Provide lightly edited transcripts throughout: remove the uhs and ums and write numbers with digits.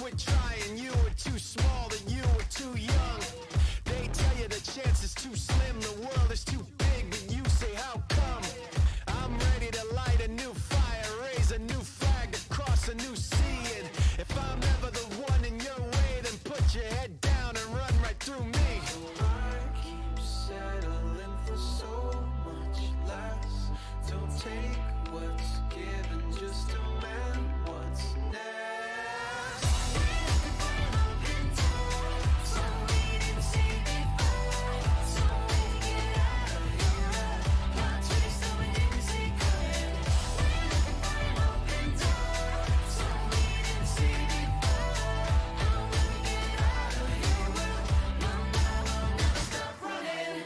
quit trying. You were too small and you were too young. They tell you the chance is too slim, the world is too big, but you say how come? I'm ready to light a new fire, raise a new flag, across a new sea. And if I'm never the one in your way, then put your head down and run right through me. I keep settling for so much less. Don't take what's given, just demand what's next. So we didn't see before, so we get out of here. Plot twist that we didn't see coming. We're looking for an open door, so we didn't see before. How will we get out of here? Well, we'll never stop running.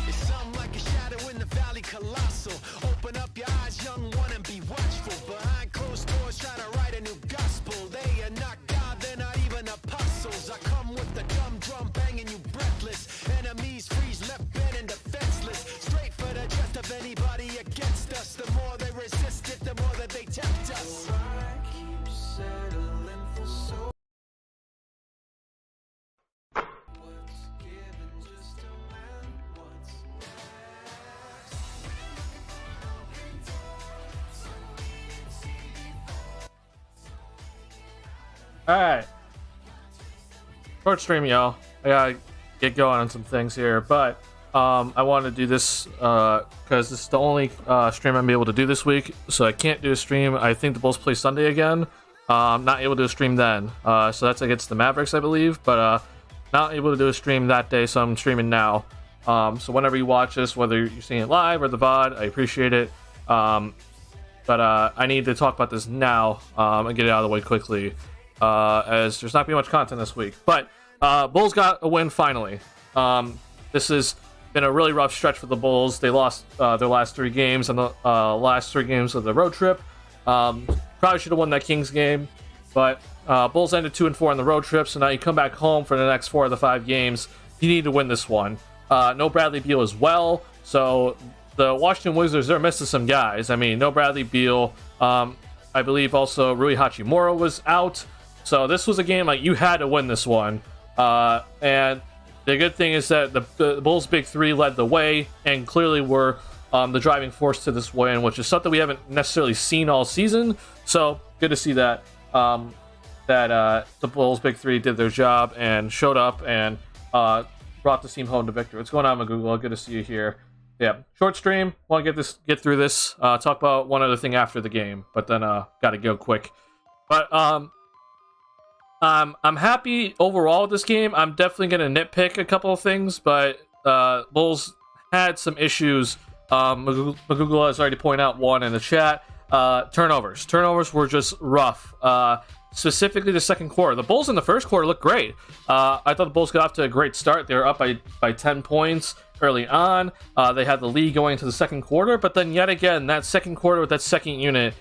It's something like a shadow in the valley, colossal. Open up your eyes, young one, and be watchful. Behind closed doors, try to write a new gospel. They are not God, they're not even apostles. I come with the dumb drum banging you breathless. Enemies freeze, left bent and defenseless. Straight for the chest of anybody against us. The more they resist it, the more that they tempt us. I keep settling for so. What's given, just demand what's next. Alright. Short stream, y'all. I gotta get going on some things here, but I want to do this because this is the only stream I'm able to do this week, so I can't do a stream. I think the Bulls play Sunday again. Not able to do a stream then, so that's against the Mavericks, I believe, but not able to do a stream that day, so I'm streaming now. So whenever you watch this, whether you're seeing it live or the VOD, I appreciate it. But I need to talk about this now and get it out of the way quickly, as there's not been much content this week. But Bulls got a win finally. This has been a really rough stretch for the Bulls. They lost their last 3 games and the last 3 games of the road trip. Probably should have won that Kings game, but Bulls ended 2-4 on the road trip. So now you come back home for the next 4 of the 5 games. You need to win this one. No Bradley Beal as well, so the Washington Wizards, they're missing some guys. I mean, no Bradley Beal. I believe also Rui Hachimura was out. So this was a game like you had to win this one. And the good thing is that the Bulls' big 3 led the way and clearly were the driving force to this win, which is something we haven't necessarily seen all season. So good to see that the Bulls' big 3 did their job and showed up and brought the team home to victory. What's going on, Magoogle? Good to see you here. Yeah, short stream. Want to get through this. Talk about one other thing after the game, but then got to go quick. But I'm happy overall with this game. I'm definitely gonna nitpick a couple of things, but Bulls had some issues. Magoogle has already pointed out one in the chat. Turnovers. Turnovers were just rough. Specifically the second quarter. The Bulls in the first quarter looked great. I thought the Bulls got off to a great start. They were up by 10 points early on. They had the lead going into the second quarter, but then yet again, that second quarter with that second unit,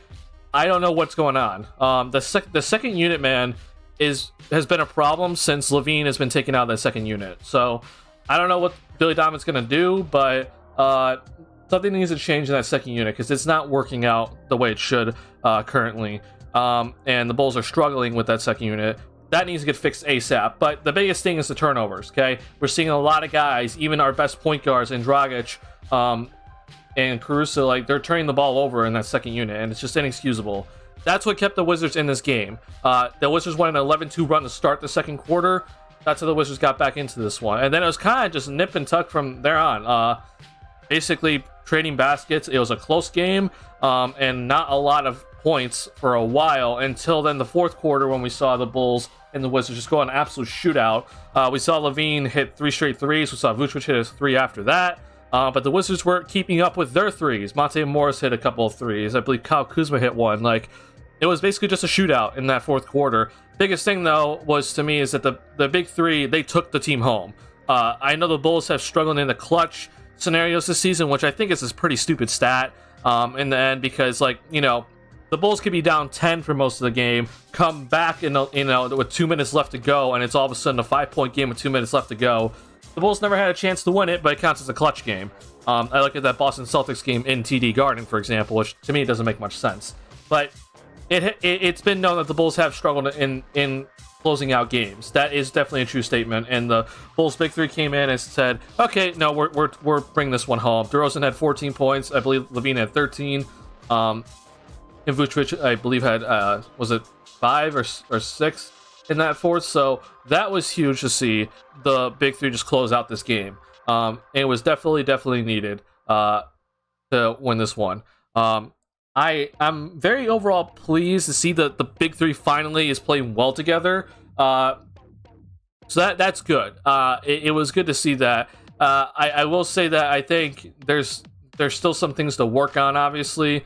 I don't know what's going on. The second unit, man, has been a problem since Levine has been taken out of that second unit. So I don't know what Billy Donovan's going to do, but something needs to change in that second unit because it's not working out the way it should currently. And the Bulls are struggling with that second unit. That needs to get fixed ASAP. But the biggest thing is the turnovers, okay? We're seeing a lot of guys, even our best point guards in Dragic and Caruso, like, they're turning the ball over in that second unit, and it's just inexcusable. That's what kept the Wizards in this game. The Wizards went an 11-2 run to start the second quarter. That's how the Wizards got back into this one. And then it was kind of just nip and tuck from there on. Basically, trading baskets. It was a close game, and not a lot of points for a while until then the fourth quarter when we saw the Bulls and the Wizards just go on an absolute shootout. We saw Levine hit 3 straight threes. We saw Vucevic hit his 3 after that. But the Wizards weren't keeping up with their threes. Monte Morris hit a couple of threes. I believe Kyle Kuzma hit one. Like, it was basically just a shootout in that fourth quarter. Biggest thing, though, was to me is that the big 3, they took the team home. I know the Bulls have struggled in the clutch scenarios this season, which I think is a pretty stupid stat in the end because, like, you know, the Bulls could be down 10 for most of the game, come back with 2 minutes left to go, and it's all of a sudden a 5-point game with 2 minutes left to go. the Bulls never had a chance to win it, but it counts as a clutch game. I look at that Boston Celtics game in TD Garden, for example, which to me doesn't make much sense. But it's been known that the Bulls have struggled in closing out games. That is definitely a true statement. And the Bulls' big three came in and said, "Okay, no, we're bringing this one home." DeRozan had 14 points. I believe Levine had 13. And Vucevic, I believe, had was it 5 or 6 in that fourth? So that was huge to see the big three just close out this game. It was definitely needed to win this one. I'm very overall pleased to see that the big three finally is playing well together. So that's good. It was good to see that. I will say that I think there's still some things to work on, obviously.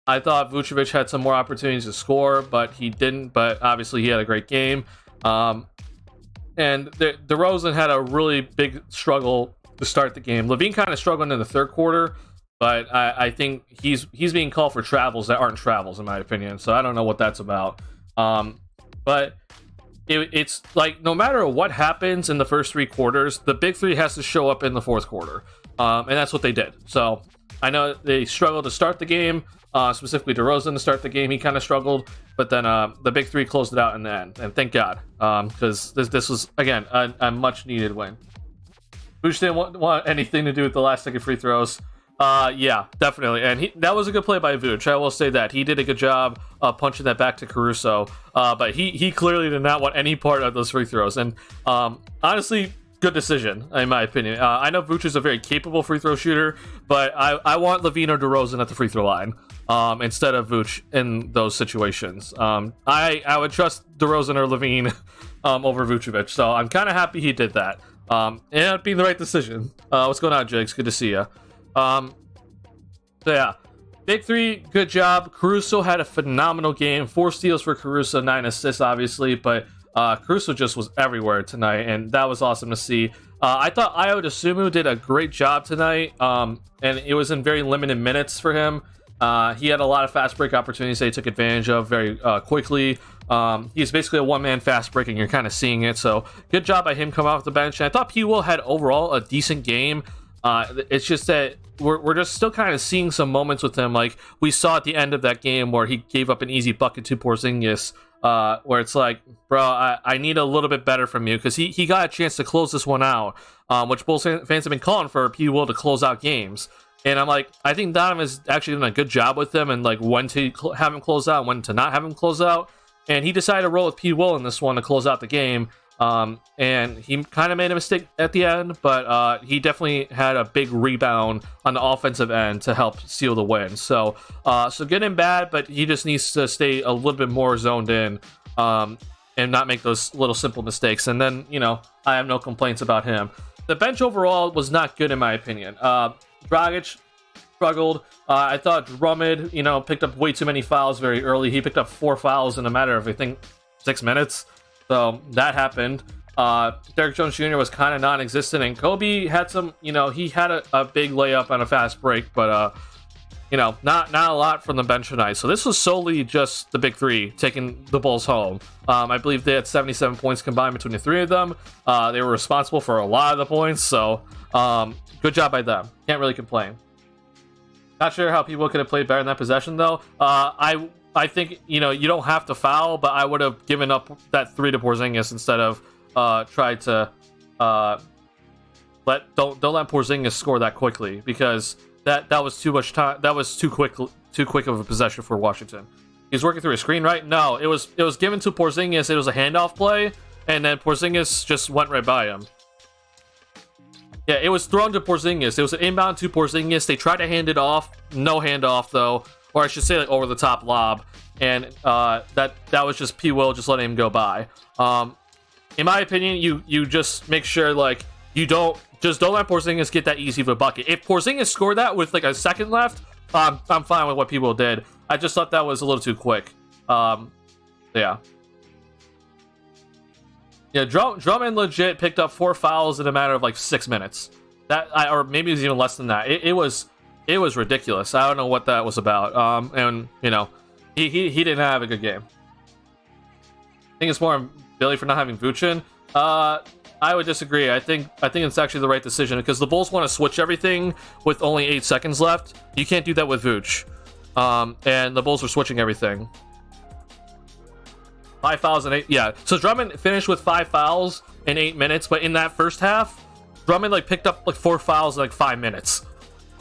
I thought Vucevic had some more opportunities to score, but he didn't. But obviously he had a great game. And DeRozan had a really big struggle to start the game. Levine kind of struggled in the third quarter, but I think he's being called for travels that aren't travels, in my opinion. So I don't know what that's about. But it's like no matter what happens in the first 3 quarters, the big three has to show up in the fourth quarter. And that's what they did. So I know they struggled to start the game, specifically DeRozan to start the game. He kind of struggled, but then the big three closed it out in the end. And thank God, because this was, again, a much-needed win. Vooch didn't want anything to do with the last-second free throws. Yeah, definitely. And that was a good play by Vooch. I will say that. He did a good job punching that back to Caruso. But he clearly did not want any part of those free throws. And honestly, good decision, in my opinion. I know Vooch is a very capable free throw shooter, but I want Levine or DeRozan at the free throw line instead of Vooch in those situations. I would trust DeRozan or Levine over Vucevic. So I'm kind of happy he did that. It ended up being the right decision. What's going on, Jigs? Good to see you. So yeah, big three, good job. Caruso had a phenomenal game. 4 steals for Caruso, 9 assists, obviously, but Caruso just was everywhere tonight, and that was awesome to see. I thought Ayo Dosunmu did a great job tonight, and it was in very limited minutes for him. He had a lot of fast break opportunities that he took advantage of very quickly. He's basically a one-man fast break, and you're kind of seeing it, so good job by him coming off the bench. And I thought P. Will had overall a decent game. It's just that we're just still kind of seeing some moments with him, like we saw at the end of that game where he gave up an easy bucket to Porzingis, where it's like, bro, I need a little bit better from you, because he got a chance to close this one out, which Bulls fans have been calling for P. Will to close out games. And I'm like, I think Donovan has actually done a good job with them, and like when to have him close out, when to not have him close out. And he decided to roll with P. Will in this one to close out the game. And he kind of made a mistake at the end, but he definitely had a big rebound on the offensive end to help seal the win. So good and bad, but he just needs to stay a little bit more zoned in, and not make those little simple mistakes. And then, I have no complaints about him. The bench overall was not good in my opinion. Dragic struggled. I thought Drummond, picked up way too many fouls very early. He picked up 4 fouls in a matter of, I think, 6 minutes. So that happened. Derrick Jones Jr. was kind of non-existent, and Kobe had some, he had a big layup on a fast break, but not a lot from the bench tonight. So this was solely just the big three taking the Bulls home. I believe they had 77 points combined between the three of them. They were responsible for a lot of the points, so good job by them. Can't really complain. Not sure how people could have played better in that possession, though. I think, you don't have to foul, but I would have given up that 3 to Porzingis instead of tried to don't let Porzingis score that quickly, because that was too much time. That was too quick of a possession for Washington. He's working through a screen, right? No, it was given to Porzingis. It was a handoff play, and then Porzingis just went right by him. Yeah, it was thrown to Porzingis. It was an inbound to Porzingis. They tried to hand it off. No handoff, though. Or I should say, like, over the top lob. And that was just P. Will just letting him go by. In my opinion, you just make sure, like, don't let Porzingis get that easy of a bucket. If Porzingis scored that with, like, a second left, I'm fine with what P. Will did. I just thought that was a little too quick. Yeah. Yeah, Drummond legit picked up 4 fouls in a matter of like 6 minutes. Or maybe it was even less than that. It was ridiculous. I don't know what that was about. And he didn't have a good game. I think it's more Billy for not having Vucin. I would disagree. I think it's actually the right decision because the Bulls want to switch everything with only 8 seconds left. You can't do that with Vooch. And the Bulls were switching everything. 5 fouls in 8. Yeah. So Drummond finished with 5 fouls in 8 minutes, but in that first half, Drummond like picked up like 4 fouls in like 5 minutes.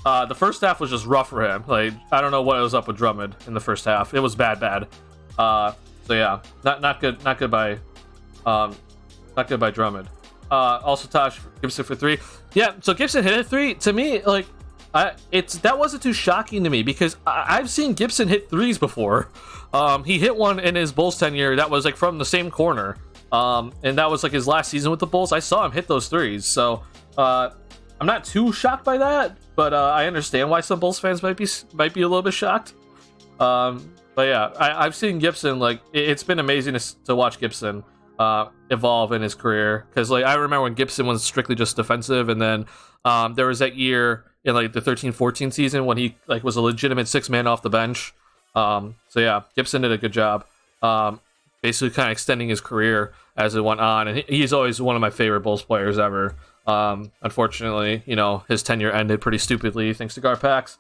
The first half was just rough for him. Like I don't know what was up with Drummond in the first half. It was bad. So yeah, not good by Drummond. Also Tosh Gibson for 3. Yeah, so Gibson hit a 3. To me, like that wasn't too shocking to me because I've seen Gibson hit 3s before. He hit one in his Bulls tenure that was like from the same corner. And that was like his last season with the Bulls. I saw him hit those 3s. So I'm not too shocked by that, but I understand why some Bulls fans might be a little bit shocked. But yeah, I've seen Gibson, like it's been amazing to watch Gibson evolve in his career, because like I remember when Gibson was strictly just defensive, and then there was that year in like the 13-14 season when he like was a legitimate 6-man off the bench. So yeah, Gibson did a good job, basically kind of extending his career as it went on, and he's always one of my favorite Bulls players ever. Unfortunately, you know, his tenure ended pretty stupidly thanks to Garpax.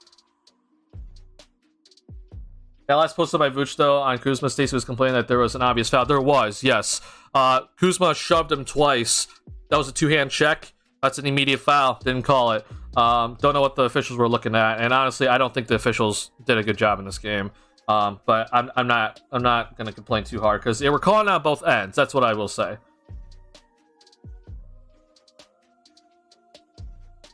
That last posted by Vooch, though, on Kuzma, Stacey was complaining that there was an obvious foul. There was, yes. Kuzma shoved him twice. That was a 2-hand check. That's an immediate foul. Didn't call it. Don't know what the officials were looking at, and honestly, I don't think the officials did a good job in this game. But I'm not gonna complain too hard because they were calling out both ends. That's what I will say.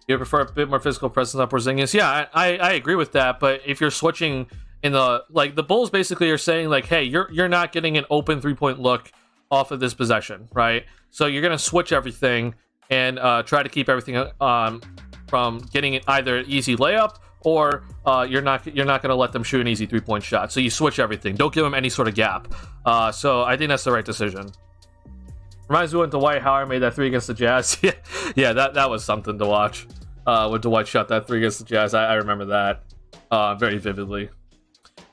You prefer a bit more physical presence on Porzingis? Yeah, I agree with that. But if you're switching in the the Bulls basically are saying like, hey, you're not getting an open 3-point look off of this possession, right? So you're gonna switch everything and try to keep everything from getting either an easy layup or you're not gonna let them shoot an easy 3-point shot. So you switch everything. Don't give them any sort of gap. So I think that's the right decision. Reminds me when Dwight Howard made that 3 against the Jazz. Yeah, that was something to watch. When Dwight shot that 3 against the Jazz, I remember that very vividly.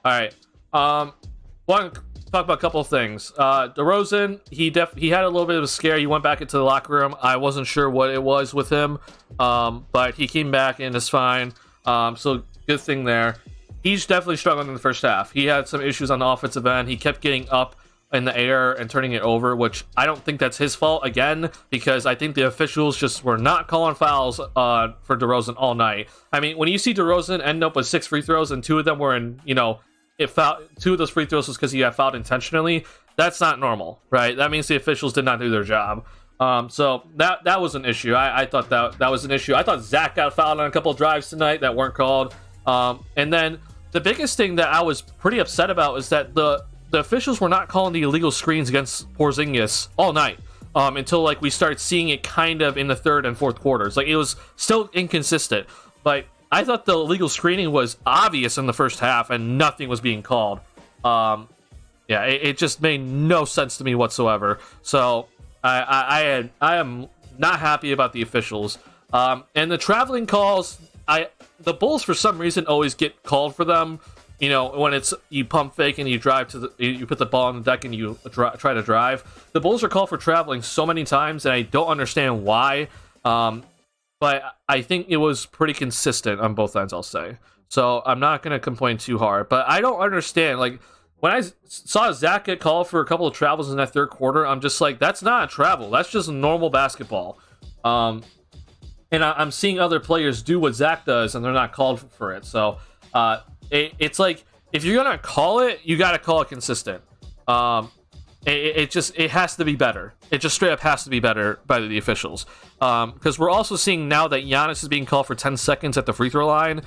All right, want to talk about a couple of things. DeRozan, he had a little bit of a scare. He went back into the locker room. I wasn't sure what it was with him, but he came back and is fine. So good thing there. He's definitely struggling in the first half. He had some issues on the offensive end. He kept getting up in the air and turning it over, which I don't think that's his fault again, because I think the officials just were not calling fouls for DeRozan all night. I mean, when you see DeRozan end up with 6 free throws and 2 of them were in, 2 of those free throws was because he got fouled intentionally, that's not normal, right? That means the officials did not do their job. So that was an issue. I thought that was an issue. I thought Zach got fouled on a couple of drives tonight that weren't called. And then the biggest thing that I was pretty upset about was that the officials were not calling the illegal screens against Porzingis all night until like we started seeing it kind of in the third and fourth quarters. Like it was still inconsistent. Like I thought the illegal screening was obvious in the first half and nothing was being called. It just made no sense to me whatsoever. So I am not happy about the officials. And the traveling calls, the Bulls for some reason always get called for them. When it's you pump fake and you drive you put the ball on the deck and you try to drive. The Bulls are called for traveling so many times, and I don't understand why. But I think it was pretty consistent on both ends, I'll say. So I'm not going to complain too hard. But I don't understand. Like, when I saw Zach get called for a couple of travels in that third quarter, I'm just like, that's not a travel. That's just normal basketball. And I'm seeing other players do what Zach does, and they're not called for it. So it's like, if you're going to call it, you got to call it consistent. It has to be better. It just straight up has to be better by the officials. Because we're also seeing now that Giannis is being called for 10 seconds at the free throw line.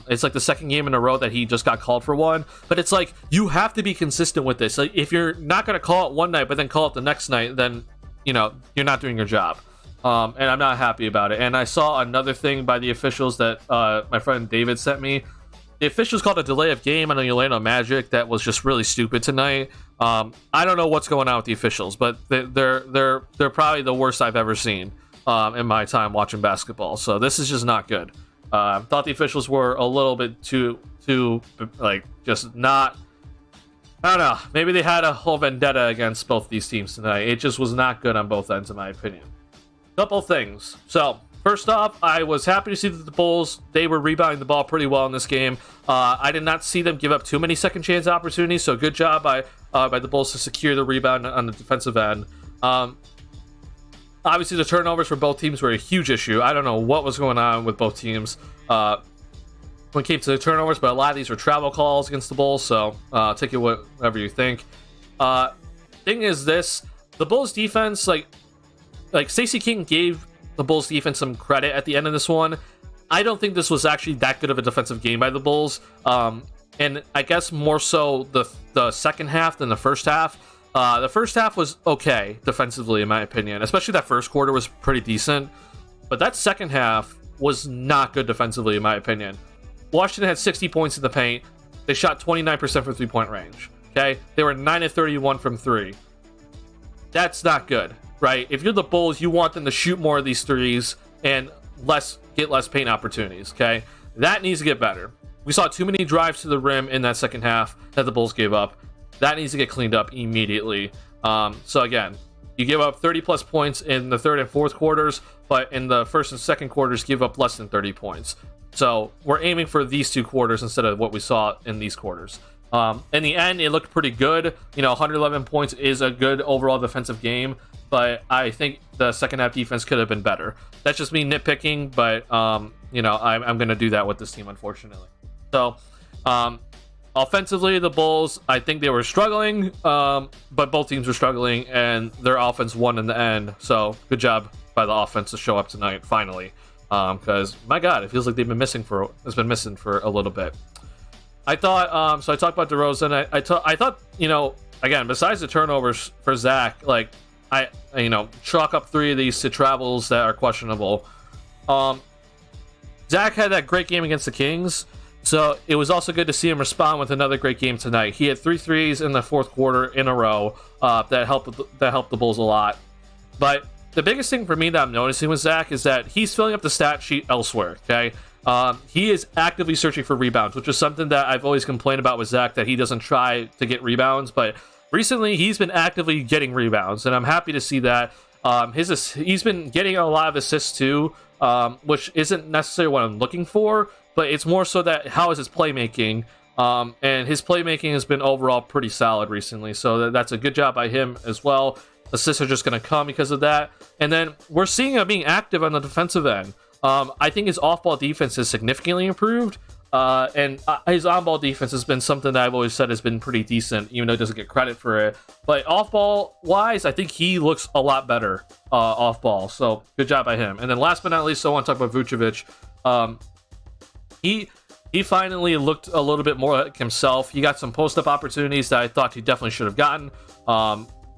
It's like the second game in a row that he just got called for one. But it's like, you have to be consistent with this. Like, if you're not going to call it one night, but then call it the next night, then, you're not doing your job. And I'm not happy about it. And I saw another thing by the officials that my friend David sent me. The officials called a delay of game on the Orlando Magic that was just really stupid tonight. I don't know what's going on with the officials, but they're probably the worst I've ever seen in my time watching basketball. So this is just not good. Thought the officials were a little bit too like just not. I don't know. Maybe they had a whole vendetta against both these teams tonight. It just was not good on both ends, in my opinion. Couple things. So first off, I was happy to see that the Bulls, they were rebounding the ball pretty well in this game. I did not see them give up too many second chance opportunities, so good job by the Bulls to secure the rebound on the defensive end. Obviously, the turnovers for both teams were a huge issue. I don't know what was going on with both teams when it came to the turnovers, but a lot of these were travel calls against the Bulls, so take it whatever you think. Thing is this, the Bulls defense, like Stacey King gave the Bulls defense some credit at the end of this one. I don't think this was actually that good of a defensive game by the Bulls. And I guess more so the second half than the first half. The first half was okay defensively, in my opinion. Especially that first quarter was pretty decent. But that second half was not good defensively, in my opinion. Washington had 60 points in the paint. They shot 29% from three-point range. Okay? They were 9 of 31 from three. That's not good, right? If you're the Bulls, you want them to shoot more of these threes and get less paint opportunities, okay? That needs to get better. We saw too many drives to the rim in that second half that the Bulls gave up. That needs to get cleaned up immediately. So again, you give up 30 plus points in the third and fourth quarters, but in the first and second quarters, give up less than 30 points. So we're aiming for these two quarters instead of what we saw in these quarters. In the end, it looked pretty good. 111 points is a good overall defensive game, but I think the second half defense could have been better. That's just me nitpicking, but I'm going to do that with this team, unfortunately. So, offensively, the Bulls, I think they were struggling, but both teams were struggling, and their offense won in the end. So, good job by the offense to show up tonight, finally. Because, my God, it feels like they've been missing for a little bit. I thought, so I talked about DeRozan. I thought, again, besides the turnovers for Zach, like, I chalk up 3 of these to travels that are questionable. Zach had that great game against the Kings, so it was also good to see him respond with another great game tonight. He had 3 threes in the fourth quarter in a row that helped the Bulls a lot. But the biggest thing for me that I'm noticing with Zach is that he's filling up the stat sheet elsewhere, okay? He is actively searching for rebounds, which is something that I've always complained about with Zach, that he doesn't try to get rebounds, but recently he's been actively getting rebounds, and I'm happy to see that. He's been getting a lot of assists too, which isn't necessarily what I'm looking for, but it's more so that how is his playmaking, and his playmaking has been overall pretty solid recently, so that's a good job by him as well. Assists are just going to come because of that, and then we're seeing him being active on the defensive end. I think his off-ball defense has significantly improved, and his on-ball defense has been something that I've always said has been pretty decent, even though he doesn't get credit for it. But off-ball wise, I think he looks a lot better off-ball, so good job by him. And then last but not least, I want to talk about Vucevic. He finally looked a little bit more like himself. He got some post-up opportunities that I thought he definitely should have gotten,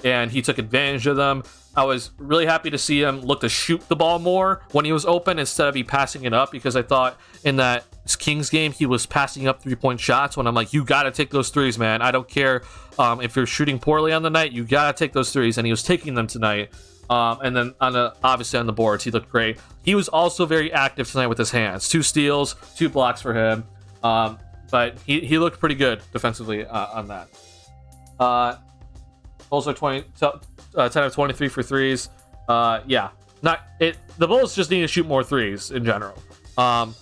and he took advantage of them. I was really happy to see him look to shoot the ball more when he was open instead of he passing it up, because I thought in that Kings game he was passing up 3-point shots when I'm like, you got to take those threes, man. I don't care if you're shooting poorly on the night, you got to take those threes, and he was taking them tonight. And then obviously on the boards, he looked great. He was also very active tonight with his hands. 2 steals, 2 blocks for him. But he looked pretty good defensively on that. Also 10 of 23 for threes. The Bulls just need to shoot more threes in general.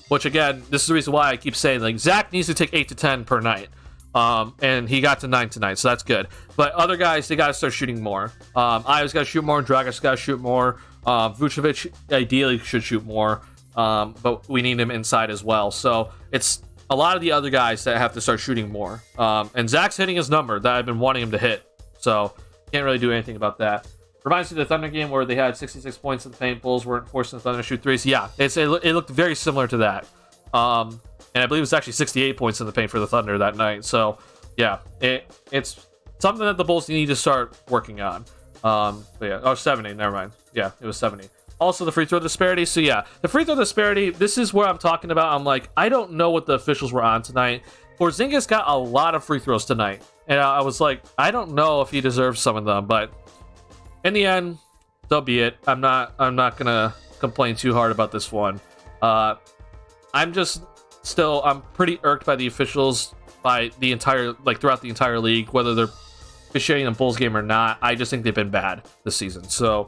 Which again, this is the reason why I keep saying, like, Zach needs to take 8 to 10 per night. And he got to 9 tonight, so that's good. But other guys, they got to start shooting more. Ives got to shoot more. Dragic got to shoot more. Vucevic ideally should shoot more. But we need him inside as well. So it's a lot of the other guys that have to start shooting more. And Zach's hitting his number that I've been wanting him to hit. So can't really do anything about that. Reminds me of the Thunder game where they had 66 points in the paint. Bulls weren't forcing the Thunder to shoot threes. Yeah, it looked very similar to that. And I believe it was actually 68 points in the paint for the Thunder that night. So yeah, it's something that the Bulls need to start working on. But yeah, 70. Never mind. Yeah, it was 70. Also, the free throw disparity. So yeah, the free throw disparity. This is where I'm talking about. I'm like, I don't know what the officials were on tonight. Porzingis got a lot of free throws tonight, and I was like, I don't know if he deserves some of them, but in the end, so be it. I'm not gonna complain too hard about this one. I'm pretty irked by the officials throughout the entire league, whether they're officiating a Bulls game or not. I just think they've been bad this season. So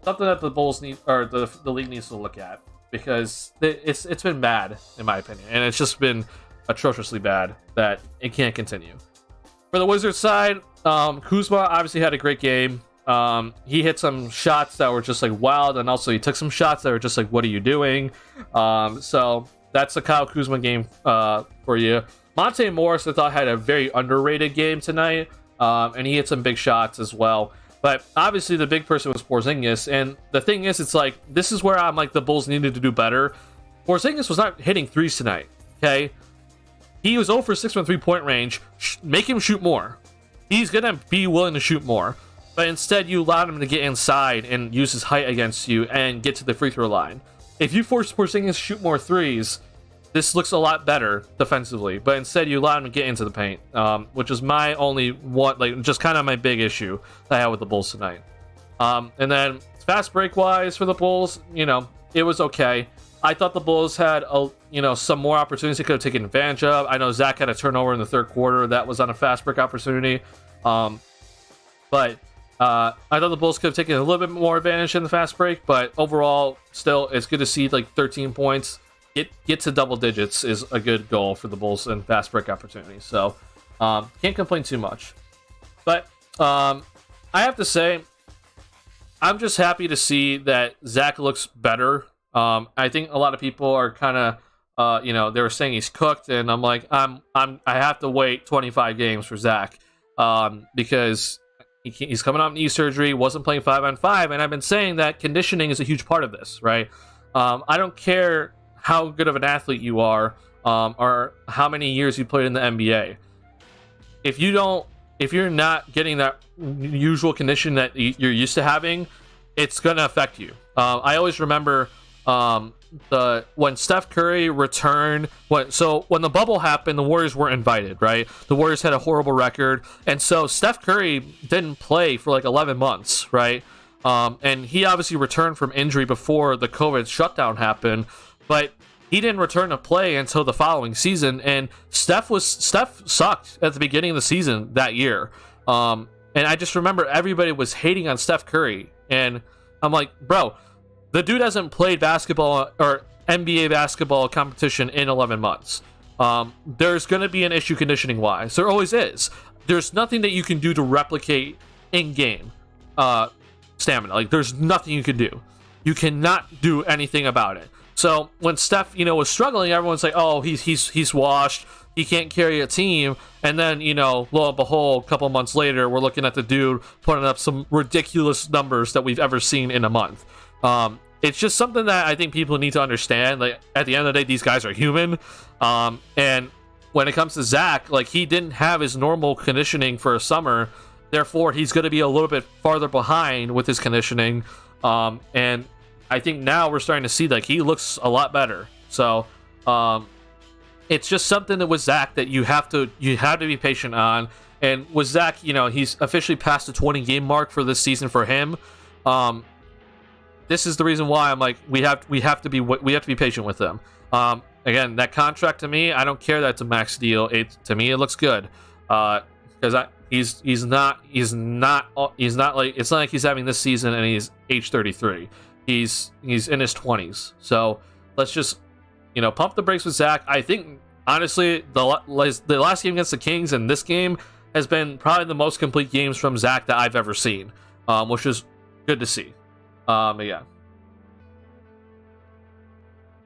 something that the Bulls need, or the league needs to look at, because it's been bad in my opinion, and it's just been atrociously bad that it can't continue. For the Wizards side, Kuzma obviously had a great game. He hit some shots that were just like wild, and also he took some shots that were just like, what are you doing? So that's a Kyle Kuzma game for you. Monte Morris, I thought, had a very underrated game tonight, and he hit some big shots as well. But obviously the big person was Porzingis, and the thing is, it's like, this is where I'm like, the Bulls needed to do better. Porzingis was not hitting threes tonight, okay? He was 0 for 6 from 3-point range. Make him shoot more. He's going to be willing to shoot more. But instead, you allowed him to get inside and use his height against you and get to the free throw line. If you force Porzingis to shoot more threes, this looks a lot better defensively. But instead, you allowed him to get into the paint, which is my only one, like, just kind of my big issue that I had with the Bulls tonight. And then fast break wise for the Bulls, you know, it was okay. I thought the Bulls had some more opportunities they could have taken advantage of. I know Zach had a turnover in the third quarter that was on a fast break opportunity, but I thought the Bulls could have taken a little bit more advantage in the fast break. But overall, still, it's good to see like 13 points. Get to double digits is a good goal for the Bulls in fast break opportunities. So can't complain too much. But I have to say, I'm just happy to see that Zach looks better. I think a lot of people are kind of, they were saying he's cooked, and I'm like, I have to wait 25 games for Zach, because he's coming off knee surgery, wasn't playing 5-on-5, and I've been saying that conditioning is a huge part of this, right? I don't care how good of an athlete you are, or how many years you played in the NBA. If you're not getting that usual condition that you're used to having, it's gonna affect you. I always remember when Steph Curry returned, when the bubble happened, the Warriors weren't invited, right? The Warriors had a horrible record, and so Steph Curry didn't play for like 11 months, right? And he obviously returned from injury before the COVID shutdown happened, but he didn't return to play until the following season. And Steph sucked at the beginning of the season that year. And I just remember everybody was hating on Steph Curry, and I'm like, bro, the dude hasn't played basketball or NBA basketball competition in 11 months. There's going to be an issue conditioning wise. There always is. There's nothing that you can do to replicate in-game stamina. Like, there's nothing you can do. You cannot do anything about it. So when Steph, was struggling, everyone's like, oh, he's washed. He can't carry a team. And then, lo and behold, a couple months later, we're looking at the dude putting up some ridiculous numbers that we've ever seen in a month. It's just something that I think people need to understand. Like, at the end of the day, these guys are human. And when it comes to Zach, like, he didn't have his normal conditioning for a summer. Therefore, he's going to be a little bit farther behind with his conditioning. And I think now we're starting to see, like, he looks a lot better. So, it's just something that with Zach that you have to be patient on. And with Zach, he's officially past the 20-game mark for this season for him. This is the reason why I'm like, we have to be patient with him. Again, that contract, to me, I don't care that it's a max deal. To me, it looks good, because he's not like, it's not like he's having this season and he's age 33. He's in his 20s. So let's just pump the brakes with Zach. I think honestly, the last game against the Kings and this game has been probably the most complete games from Zach that I've ever seen, which is good to see. Yeah,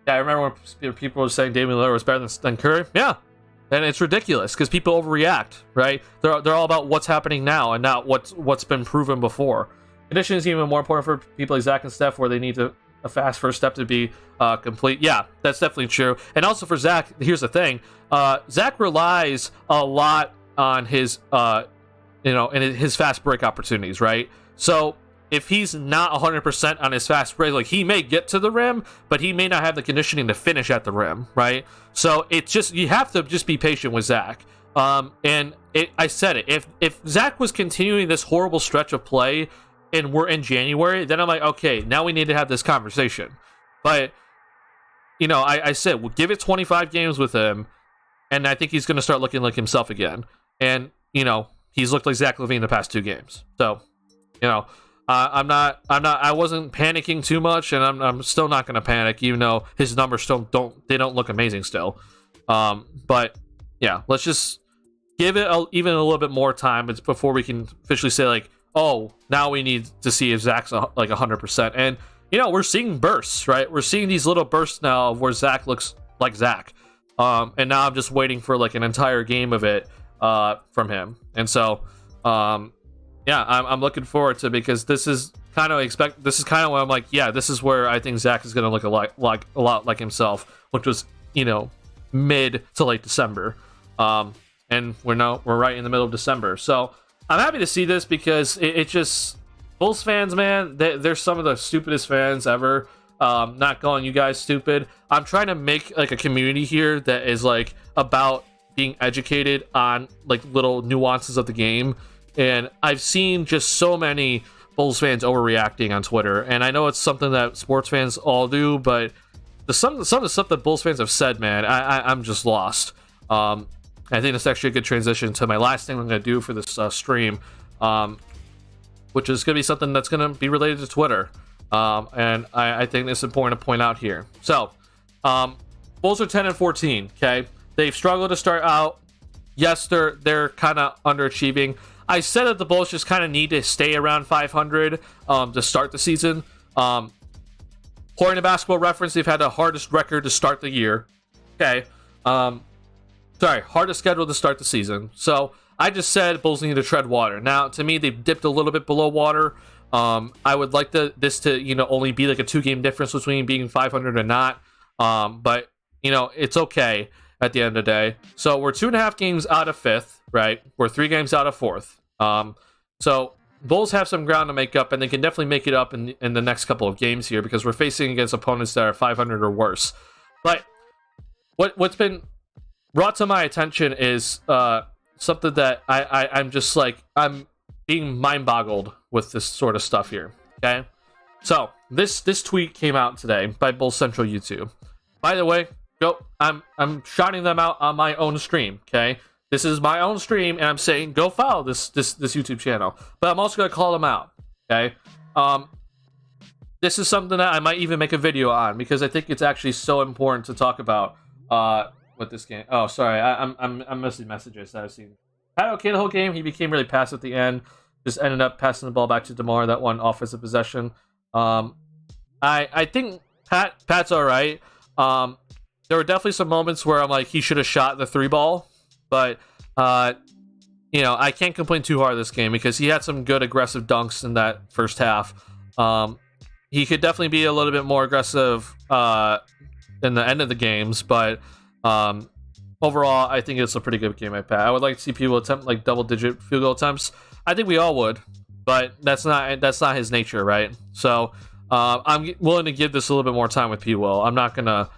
I remember when people were saying Damian Lillard was better than Curry. Yeah, and it's ridiculous because people overreact, right? They're all about what's happening now and not what's been proven before. Conditioning is even more important for people like Zach and Steph, where they need a fast first step to be complete. Yeah, that's definitely true. And also for Zach, here's the thing: Zach relies a lot on his in his fast break opportunities, right? So if he's not 100% on his fast break, like, he may get to the rim, but he may not have the conditioning to finish at the rim, right? So it's just, you have to just be patient with Zach. I said it, if Zach was continuing this horrible stretch of play and we're in January, then I'm like, okay, now we need to have this conversation. But I said, we'll give it 25 games with him, and I think he's going to start looking like himself again. And he's looked like Zach LaVine the past 2 games. So I wasn't panicking too much, and I'm still not going to panic, even though his numbers still don't look amazing still. But yeah, let's just give it even a little bit more time before we can officially say like, oh, now we need to see if Zach's like 100%. And we're seeing bursts, right? We're seeing these little bursts now of where Zach looks like Zach. And now I'm just waiting for like an entire game of it from him. And so yeah, I'm looking forward to it, because this is kind of where I'm like, yeah, this is where I think Zach is going to look a lot like himself, which was mid to late December. And we're right in the middle of December. So I'm happy to see this, because it just, Bulls fans, man, they're some of the stupidest fans ever. Not calling you guys stupid. I'm trying to make like a community here that is like about being educated on like little nuances of the game. And I've seen just so many Bulls fans overreacting on Twitter. And I know it's something that sports fans all do, but some of the stuff that Bulls fans have said, man, I'm just lost. I think it's actually a good transition to my last thing I'm going to do for this stream, which is going to be something that's going to be related to Twitter. And I think it's important to point out here. So, Bulls are 10-14, okay? They've struggled to start out. Yes, they're kind of underachieving. I said that the Bulls just kind of need to stay around 500 to start the season. According to Basketball Reference, they've had the hardest record to start the year. Okay. Hardest schedule to start the season. So I just said Bulls need to tread water. Now, to me, they've dipped a little bit below water. I would like this to only be like a 2-game difference between being 500 and not. But it's okay at the end of the day. So we're 2.5 games out of 5th, right? We're 3 games out of 4th. So Bulls have some ground to make up, and they can definitely make it up in the next couple of games here, because we're facing against opponents that are 500 or worse. But what's been brought to my attention is something that I'm just like, I'm being mind-boggled with this sort of stuff here. Okay, so this tweet came out today by Bulls Central YouTube. By the way, I'm shouting them out on my own stream. Okay, this is my own stream, and I'm saying go follow this YouTube channel. But I'm also gonna call them out. Okay, this is something that I might even make a video on, because I think it's actually so important to talk about with this game. Oh, sorry, I'm missing messages that I've seen. Pat okay the whole game. He became really passive at the end. Just ended up passing the ball back to DeMar, that one offensive possession. I think Pat's all right. There were definitely some moments where I'm like, he should have shot the 3 ball, but I can't complain too hard this game, because he had some good aggressive dunks in that first half. He could definitely be a little bit more aggressive in the end of the games, but overall, I think it's a pretty good game by Pat. I would like to see people attempt like double-digit field goal attempts. I think we all would, but that's not his nature, right? So I'm willing to give this a little bit more time with P. Will. I'm not gonna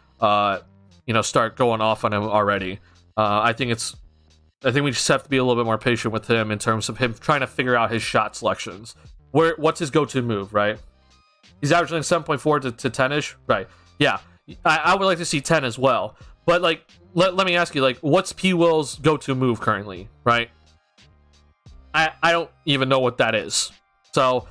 start going off on him already. I think we just have to be a little bit more patient with him in terms of him trying to figure out his shot selections. What's his go-to move, right? He's averaging 7.4 to 10-ish, right? Yeah, I would like to see 10 as well. But like, let me ask you, like, what's P. Will's go-to move currently, right? I don't even know what that is. So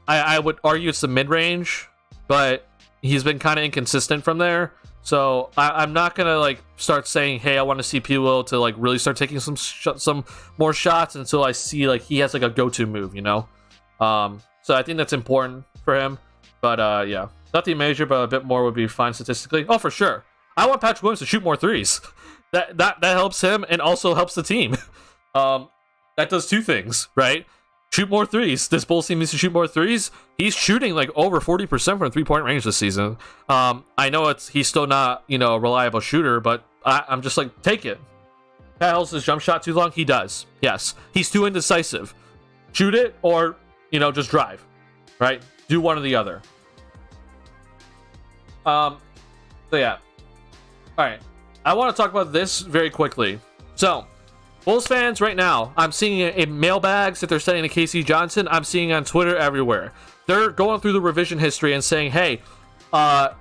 I would argue it's the mid-range, but he's been kind of inconsistent from there. So I'm not gonna like start saying, hey, I want to see P. Will to like really start taking some more shots until I see like he has like a go-to move, So I think that's important for him. But yeah, nothing major, but a bit more would be fine statistically. Oh, for sure. I want Patrick Williams to shoot more threes. That helps him and also helps the team. That does 2 things, right? Shoot more threes. This Bulls team needs to shoot more threes. He's shooting like over 40% from 3-point range this season. I know he's still not a reliable shooter, but I'm just like, take it. Pat holds his jump shot too long. He does. Yes, he's too indecisive. Shoot it or just drive, right? Do one or the other. So yeah. All right, I want to talk about this very quickly. So, Bulls fans right now, I'm seeing it in mailbags that they're sending to Casey Johnson. I'm seeing on Twitter everywhere. They're going through the revision history and saying, "Hey, why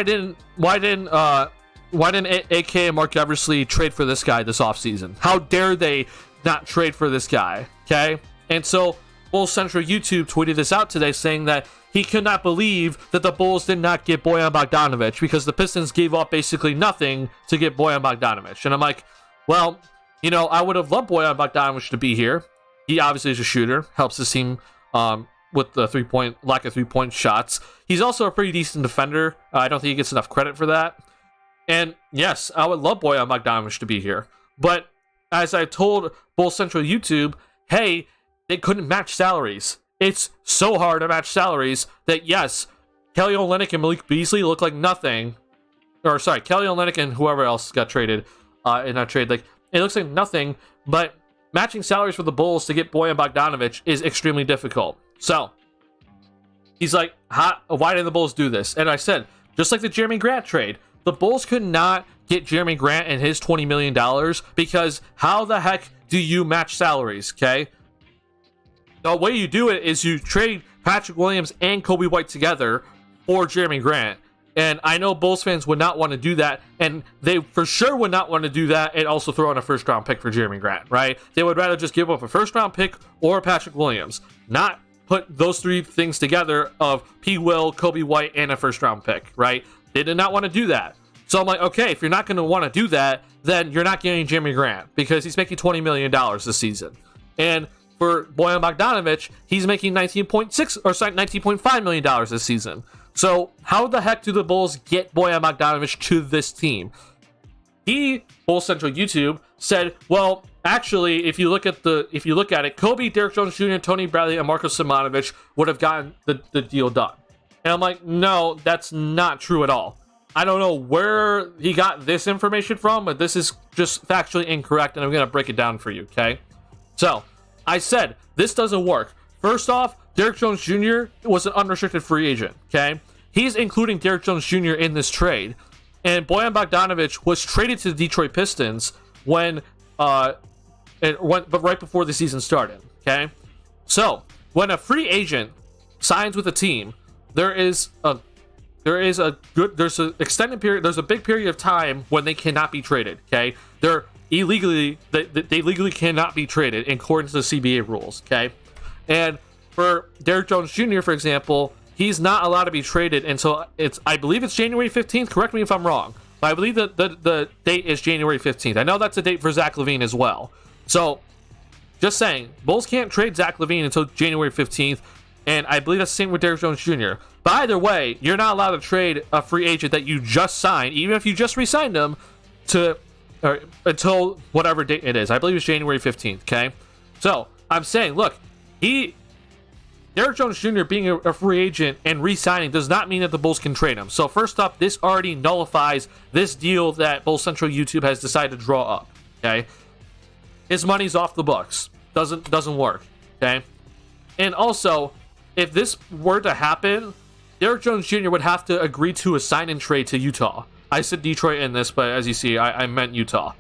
didn't AK and Mark Eversley trade for this guy this offseason? How dare they not trade for this guy?" Okay, and so Bulls Central YouTube tweeted this out today, saying that he could not believe that the Bulls did not get Bojan Bogdanovic because the Pistons gave up basically nothing to get Bojan Bogdanovic. And I'm like, well, you know, I would have loved Bojan Bogdanovic to be here. He obviously is a shooter, helps his team with the lack of three-point shots. He's also a pretty decent defender. I don't think he gets enough credit for that. And yes, I would love Bojan Bogdanovic to be here. But as I told Bulls Central YouTube, hey, they couldn't match salaries. It's so hard to match salaries that, yes, Kelly Olynyk and Malik Beasley look like nothing. Or, sorry, Kelly Olynyk and whoever else got traded in that trade. Like, it looks like nothing, but matching salaries for the Bulls to get Bojan Bogdanovic is extremely difficult. So, he's like, why did the Bulls do this? And I said, just like the Jeremy Grant trade, the Bulls could not get Jeremy Grant and his $20 million because how the heck do you match salaries, okay? The way you do it is you trade Patrick Williams and Kobe White together for Jeremy Grant. And I know Bulls fans would not want to do that, and they for sure would not want to do that and also throw in a first-round pick for Jeremy Grant, right? They would rather just give up a first-round pick or Patrick Williams, not put those three things together of P. Will, Kobe White, and a first-round pick, right? They did not want to do that. So I'm like, okay, if you're not going to want to do that, then you're not getting Jeremy Grant because he's making $20 million this season. And for Bojan Bogdanovic, he's making $19.5 million this season. So how the heck do the Bulls get Bojan Bogdanovic to this team? Bulls Central YouTube said, well, actually, if you look at it, Kobe, Derrick Jones Jr., Tony Bradley, and Marko Simonovic would have gotten the deal done. And I'm like, no, that's not true at all. I don't know where he got this information from, but this is just factually incorrect, and I'm going to break it down for you, okay? So, I said, this doesn't work. First off, Derrick Jones Jr. was an unrestricted free agent, okay? He's including Derrick Jones Jr. in this trade. And Bojan Bogdanovic was traded to the Detroit Pistons but right before the season started, okay? So, when a free agent signs with a team, there's an extended period, there's a big period of time when they cannot be traded, okay? They legally cannot be traded according to the CBA rules, okay? And for Derrick Jones Jr., for example, he's not allowed to be traded until I believe it's January 15th. Correct me if I'm wrong, but I believe that the date is January 15th. I know that's a date for Zach LaVine as well. So, just saying, Bulls can't trade Zach LaVine until January 15th, and I believe that's the same with Derrick Jones Jr. But either way, you're not allowed to trade a free agent that you just signed, even if you just re-signed him, until whatever date it is. I believe it's January 15th, okay? So, I'm saying, look, Derrick Jones Jr. being a free agent and re-signing does not mean that the Bulls can trade him. So, first up, this already nullifies this deal that Bulls Central YouTube has decided to draw up, okay? His money's off the books. Doesn't work, okay? And also, if this were to happen, Derrick Jones Jr. would have to agree to a sign-and trade to Utah. I said Detroit in this, but as you see, I meant Utah.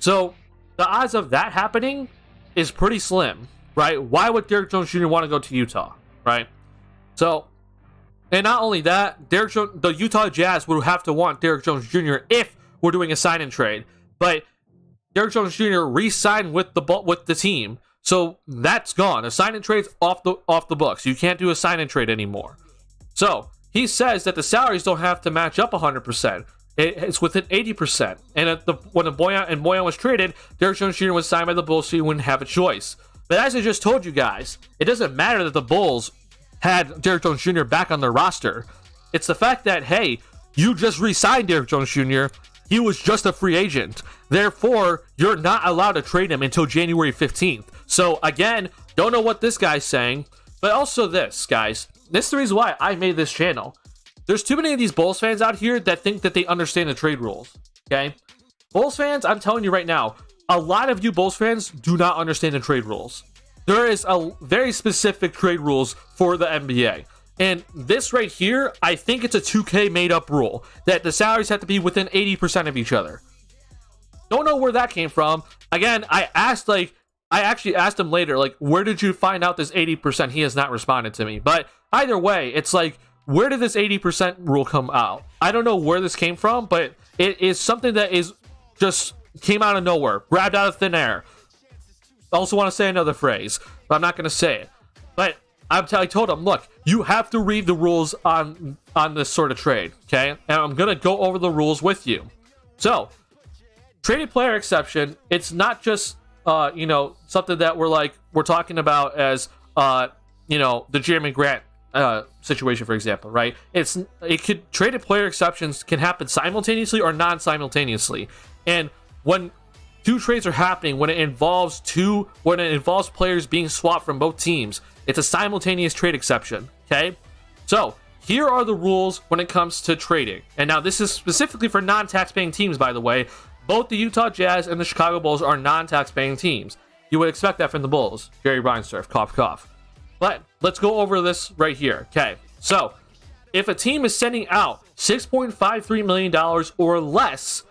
So, the odds of that happening is pretty slim, right? Why would Derrick Jones Jr. want to go to Utah, right? So, and not only that, the Utah Jazz would have to want Derrick Jones Jr. if we're doing a sign-and trade. But Derrick Jones Jr. re-signed with the team, so that's gone. A sign-and trade's off the books. You can't do a sign-and trade anymore. So he says that the salaries don't have to match up 100%. It's within 80%. And when Bojan was traded, Derrick Jones Jr. was signed by the Bulls, so he wouldn't have a choice. But as I just told you guys, it doesn't matter that the Bulls had Derrick Jones Jr. back on their roster. It's the fact that, hey, you just re-signed Derrick Jones Jr. He was just a free agent. Therefore, you're not allowed to trade him until January 15th. So, again, don't know what this guy's saying. But also this, guys. This is the reason why I made this channel. There's too many of these Bulls fans out here that think that they understand the trade rules. Okay? Bulls fans, I'm telling you right now, a lot of you Bulls fans do not understand the trade rules. There is a very specific trade rules for the NBA. And this right here, I think it's a 2K made up rule that the salaries have to be within 80% of each other. Don't know where that came from. Again, I actually asked him later, like, where did you find out this 80%? He has not responded to me. But either way, it's like, where did this 80% rule come out? I don't know where this came from, but it is something that is just came out of nowhere, grabbed out of thin air. I also want to say another phrase, but I'm not going to say it. But I told him, look, you have to read the rules on this sort of trade, okay? And I'm gonna go over the rules with you. So, traded player exception, it's not just something that we're talking about as the Jeremy Grant situation, for example, right? Traded player exceptions can happen simultaneously or non-simultaneously. And when two trades are happening, when it involves players being swapped from both teams, it's a simultaneous trade exception, okay? So, here are the rules when it comes to trading. And now this is specifically for non-tax-paying teams, by the way. Both the Utah Jazz and the Chicago Bulls are non-tax-paying teams. You would expect that from the Bulls. Jerry Reinsdorf, cough, cough. But let's go over this right here, okay? So, if a team is sending out $6.53 million or less,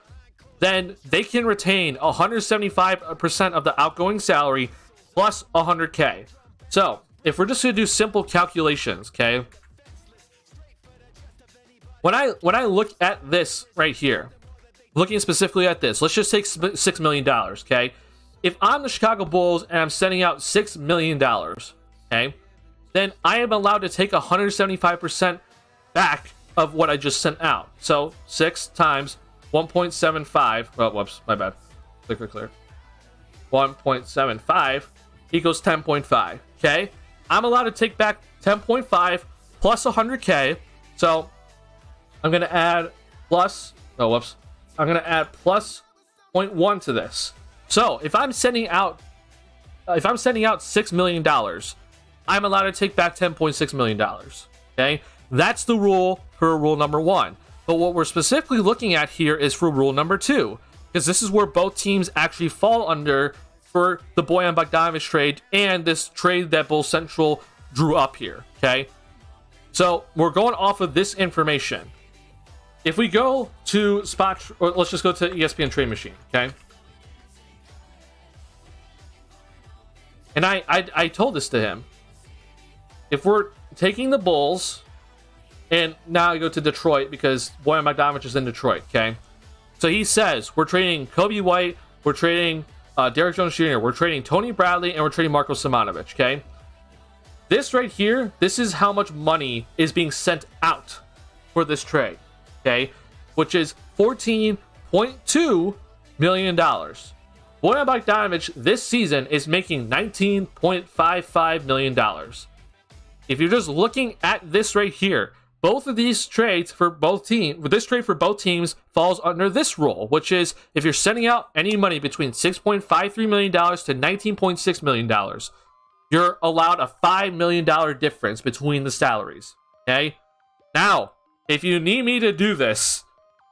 then they can retain 175% of the outgoing salary plus $100K. So, if we're just going to do simple calculations, okay? When I look at this right here, looking specifically at this, let's just take $6 million, okay? If I'm the Chicago Bulls and I'm sending out $6 million, okay, then I am allowed to take 175% back of what I just sent out. So 6 times 1.75, oh, whoops, my bad. Clear. 1.75 equals 10.5, okay? I'm allowed to take back 10.5 plus 100K, so I'm going to add plus 0.1 to this. So if I'm sending out $6 million, I'm allowed to take back $10.6 million. Okay, that's the rule for rule number 1. But what we're specifically looking at here is for rule number 2, because this is where both teams actually fall under for the Bojan Bogdanovic trade and this trade that Bull Central drew up here. Okay, so we're going off of this information. If we go to or let's just go to ESPN Trade Machine, okay? And I told this to him. If we're taking the Bulls, and now I go to Detroit because Bojan Bogdanovic is in Detroit, okay? So he says, we're trading Kobe White, we're trading Derrick Jones Jr., we're trading Tony Bradley, and we're trading Marko Simonovic, okay? This right here, this is how much money is being sent out for this trade, okay? Which is $14.2 million. Bojan Bogdanovic this season is making $19.55 million. If you're just looking at this right here, both of these trades for both teams, this trade for both teams falls under this rule, which is if you're sending out any money between $6.53 million to $19.6 million, you're allowed a $5 million difference between the salaries. Okay? Now, if you need me to do this,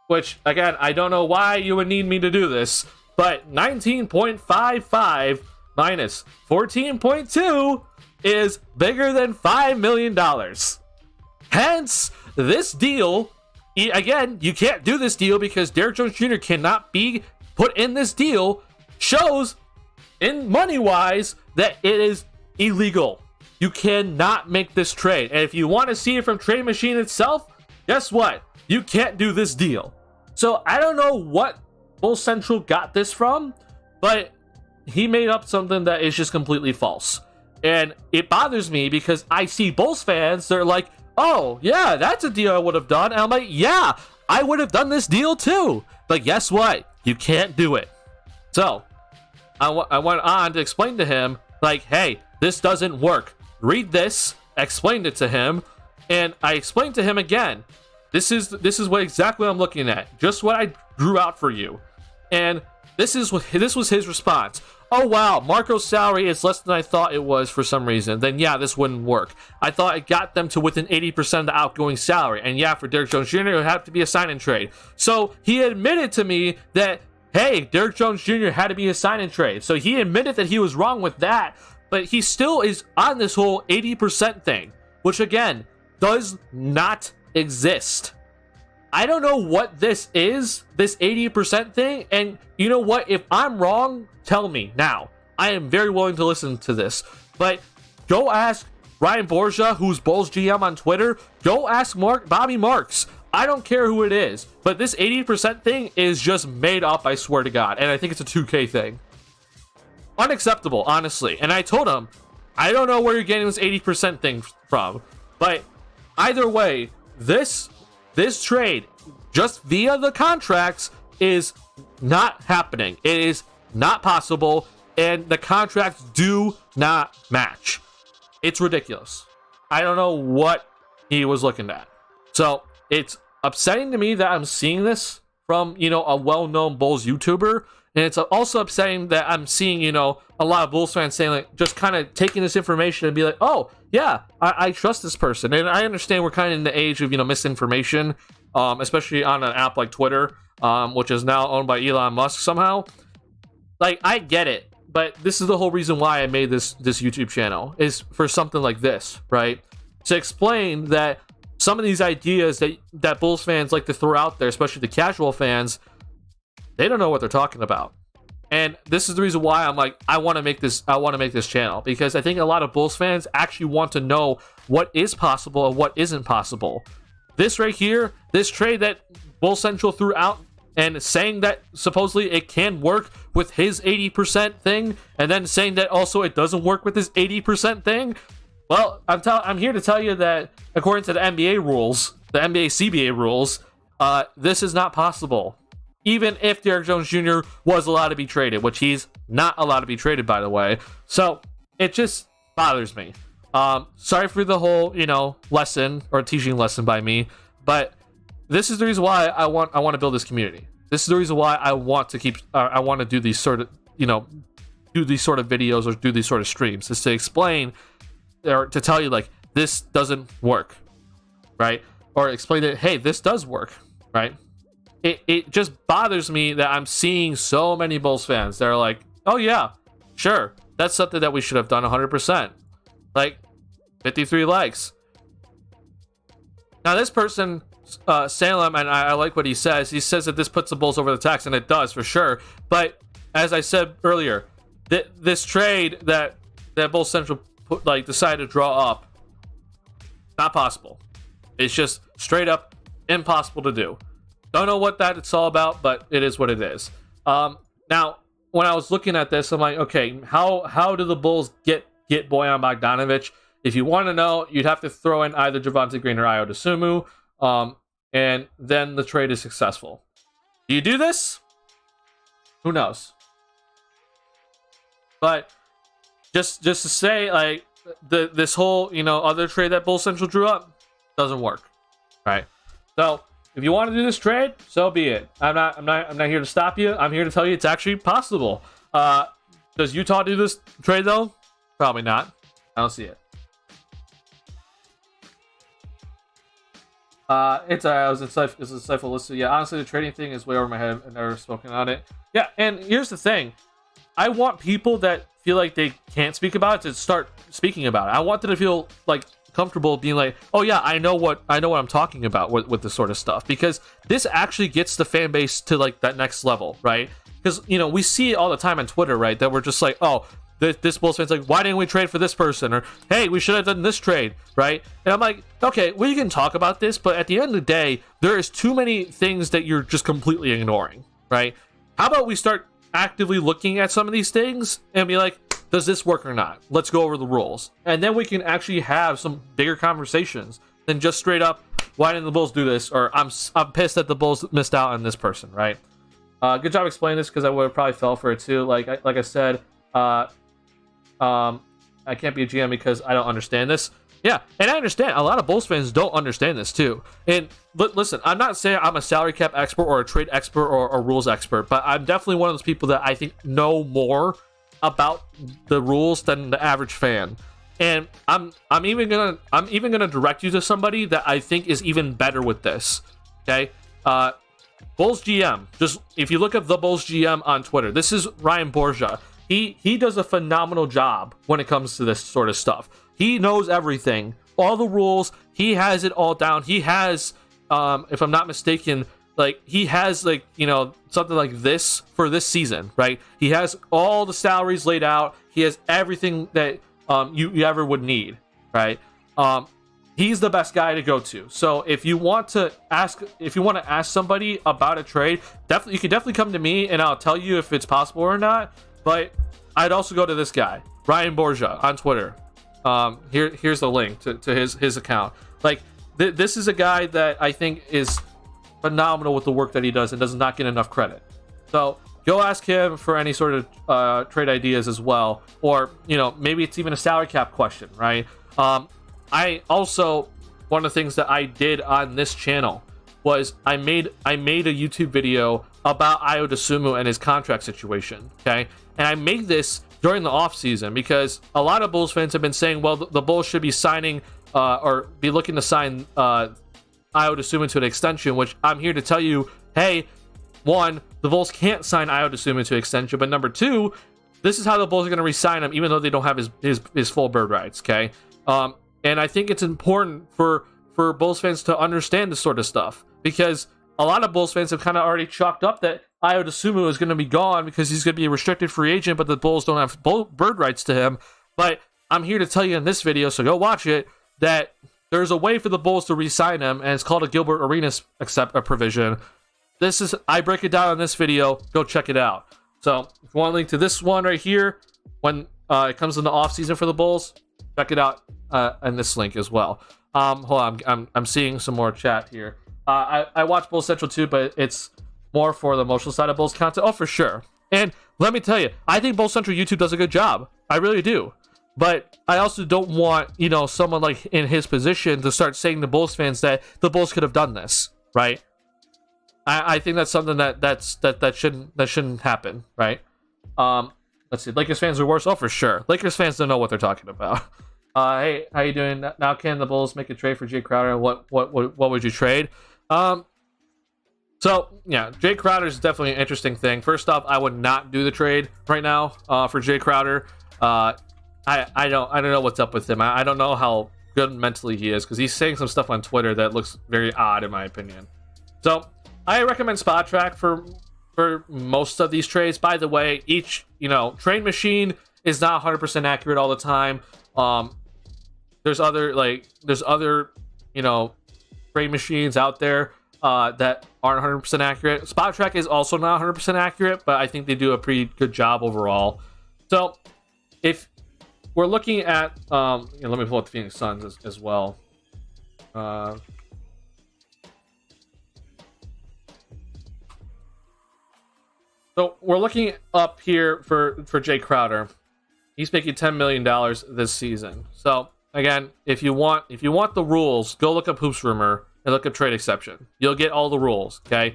which, again, I don't know why you would need me to do this, but 19.55 minus 14.2 is bigger than $5 million. Hence, this deal, again, you can't do this deal because Derrick Jones Jr. cannot be put in this deal, shows, in money-wise, that it is illegal. You cannot make this trade. And if you want to see it from Trade Machine itself, guess what? You can't do this deal. So I don't know what Bull Central got this from, but he made up something that is just completely false. And it bothers me because I see Bulls fans, they're like, oh, yeah, that's a deal I would have done. And I'm like, yeah, I would have done this deal too. But guess what? You can't do it. So I went on to explain to him, like, hey, this doesn't work. Read this. Explained it to him. And I explained to him again. This is what exactly I'm looking at. Just what I drew out for you. And this was his response. Oh wow, Marco's salary is less than I thought it was for some reason. Then yeah, this wouldn't work. I thought it got them to within 80% of the outgoing salary. And yeah, for Derrick Jones Jr., it would have to be a sign and trade. So he admitted to me that, hey, Derrick Jones Jr. had to be a sign and trade. So he admitted that he was wrong with that. But he still is on this whole 80% thing, which again, does not exist. I don't know what this is, this 80% thing, and you know what? If I'm wrong, tell me now. I am very willing to listen to this. But go ask Ryan Borgia, who's Bulls GM on Twitter. Go ask Bobby Marks. I don't care who it is. But this 80% thing is just made up, I swear to God. And I think it's a 2K thing. Unacceptable, honestly. And I told him, I don't know where you're getting this 80% thing from, but either way, this trade just via the contracts is not happening. It is not possible, and the contracts do not match. It's ridiculous. I don't know what he was looking at. So it's upsetting to me that I'm seeing this from, a well-known Bulls YouTuber. And it's also upsetting that I'm seeing, a lot of Bulls fans saying, like, just kind of taking this information and be like, oh, yeah, I trust this person. And I understand we're kind of in the age of, misinformation, especially on an app like Twitter, which is now owned by Elon Musk somehow. Like, I get it. But this is the whole reason why I made this YouTube channel, is for something like this, right? To explain that some of these ideas that Bulls fans like to throw out there, especially the casual fans, they don't know what they're talking about. And this is the reason why I'm like, I want to make this channel, because I think a lot of Bulls fans actually want to know what is possible and what isn't possible. This right here, this trade that Bull Central threw out and saying that supposedly it can work with his 80% thing, and then saying that also it doesn't work with his 80% thing. Well, I'm here to tell you that according to the NBA rules, the NBA CBA rules, this is not possible. Even if Derrick Jones Jr. was allowed to be traded, which he's not allowed to be traded, by the way. So it just bothers me. Sorry for the whole, lesson or teaching lesson by me, but this is the reason why I want to build this community. This is the reason why I want to do these sort of, do these sort of videos or do these sort of streams, is to explain or to tell you, like, this doesn't work, right? Or explain that, hey, this does work, right? It just bothers me that I'm seeing so many Bulls fans that are like, oh yeah, sure, that's something that we should have done 100%. Like, 53 likes. Now this person, Salem, and I like what he says. He says that this puts the Bulls over the tax, and it does for sure. But as I said earlier, this trade that Bulls Central decided to draw up, not possible. It's just straight up impossible to do. Don't know what it's all about, but it is what it is. Now, when I was looking at this, I'm like, okay, how do the Bulls get Bojan Bogdanovic? If you want to know, you'd have to throw in either Javonte Green or Ayo Dosunmu, and then the trade is successful. Do you do this? Who knows? But just to say, like, this whole other trade that Bulls Central drew up doesn't work, right? So if you want to do this trade, so be it. I'm not here to stop you. I'm here to tell you it's actually possible. Does Utah do this trade though? Probably not. I don't see it. It's insightful list. Yeah, honestly, the trading thing is way over my head. I've never spoken on it. Yeah, and here's the thing. I want people that feel like they can't speak about it to start speaking about it. I want them to feel like comfortable being like, oh yeah, I know what I'm talking about with this sort of stuff, because this actually gets the fan base to like that next level, right? Because we see it all the time on Twitter, right? That we're just like, oh, this Bulls fan's like, why didn't we trade for this person? Or hey, we should have done this trade, right? And I'm like, okay, we can talk about this, but at the end of the day, there is too many things that you're just completely ignoring, right? How about we start actively looking at some of these things and be like, does this work or not? Let's go over the rules, and then we can actually have some bigger conversations than just straight up, why didn't the Bulls do this? Or I'm pissed that the Bulls missed out on this person, right? Good job explaining this, because I would have probably fell for it too. Like I said, I can't be a GM because I don't understand this. Yeah, and I understand a lot of Bulls fans don't understand this too. And listen, I'm not saying I'm a salary cap expert or a trade expert or a rules expert, but I'm definitely one of those people that I think know more about the rules than the average fan. And I'm even gonna direct you to somebody that I think is even better with this. Okay, Bulls GM. Just if you look up the Bulls GM on Twitter, this is Ryan Borgia. He does a phenomenal job when it comes to this sort of stuff. He knows everything, all the rules. He has it all down. He has, if I'm not mistaken, like he has like something like this for this season, right? He has all the salaries laid out. He has everything that you ever would need, right? He's the best guy to go to. So if you want to ask somebody about a trade, you can definitely come to me and I'll tell you if it's possible or not. But I'd also go to this guy, Ryan Borgia, on Twitter. Here's the link to his account. Like this is a guy that I think is phenomenal with the work that he does and does not get enough credit. So go ask him for any sort of trade ideas as well, or maybe it's even a salary cap question, right? I also, one of the things that I did on this channel was I made a YouTube video about Ayo Dosunmu and his contract situation. Okay, and I made this during the off season because a lot of Bulls fans have been saying, well, the Bulls should be signing or be looking to sign Ayo Dosunmu to an extension, which I'm here to tell you, hey, one, the Bulls can't sign Ayo Dosunmu to extension, but number two, this is how the Bulls are going to re-sign him, even though they don't have his full bird rights. Okay, and I think it's important for Bulls fans to understand this sort of stuff, because a lot of Bulls fans have kind of already chalked up that Ayo Dosunmu is going to be gone because he's going to be a restricted free agent, but the Bulls don't have bird rights to him. But I'm here to tell you in this video, so go watch it, that there's a way for the Bulls to re-sign him, and it's called a Gilbert Arenas provision. I break it down in this video. Go check it out. So if you want a link to this one right here, when it comes in the off season for the Bulls, check it out in this link as well. Hold on, I'm seeing some more chat here. I watch Bulls Central too, but it's more for the emotional side of Bulls content. Oh, for sure. And let me tell you, I think Bulls Central YouTube does a good job. I really do. But I also don't want, someone like in his position to start saying to Bulls fans that the Bulls could have done this, right? I think that's something that shouldn't happen, right? Let's see. Lakers fans are worse. Oh, for sure. Lakers fans don't know what they're talking about. Hey, how you doing? Now, can the Bulls make a trade for Jay Crowder? What would you trade? So yeah, Jay Crowder is definitely an interesting thing. First off, I would not do the trade right now for Jay Crowder. I don't know what's up with him. I don't know how good mentally he is, because he's saying some stuff on Twitter that looks very odd in my opinion. So I recommend Spot Track for most of these trades. By the way, each trade machine is not 100% accurate all the time. There's other trade machines out there that aren't 100% accurate. Spot Track is also not 100% accurate, but I think they do a pretty good job overall. So if we're looking at let me pull up the Phoenix Suns as well. So we're looking up here for Jay Crowder. He's making $10 million this season. So again, if you want the rules, go look up Hoops Rumor and look up Trade Exception. You'll get all the rules. Okay.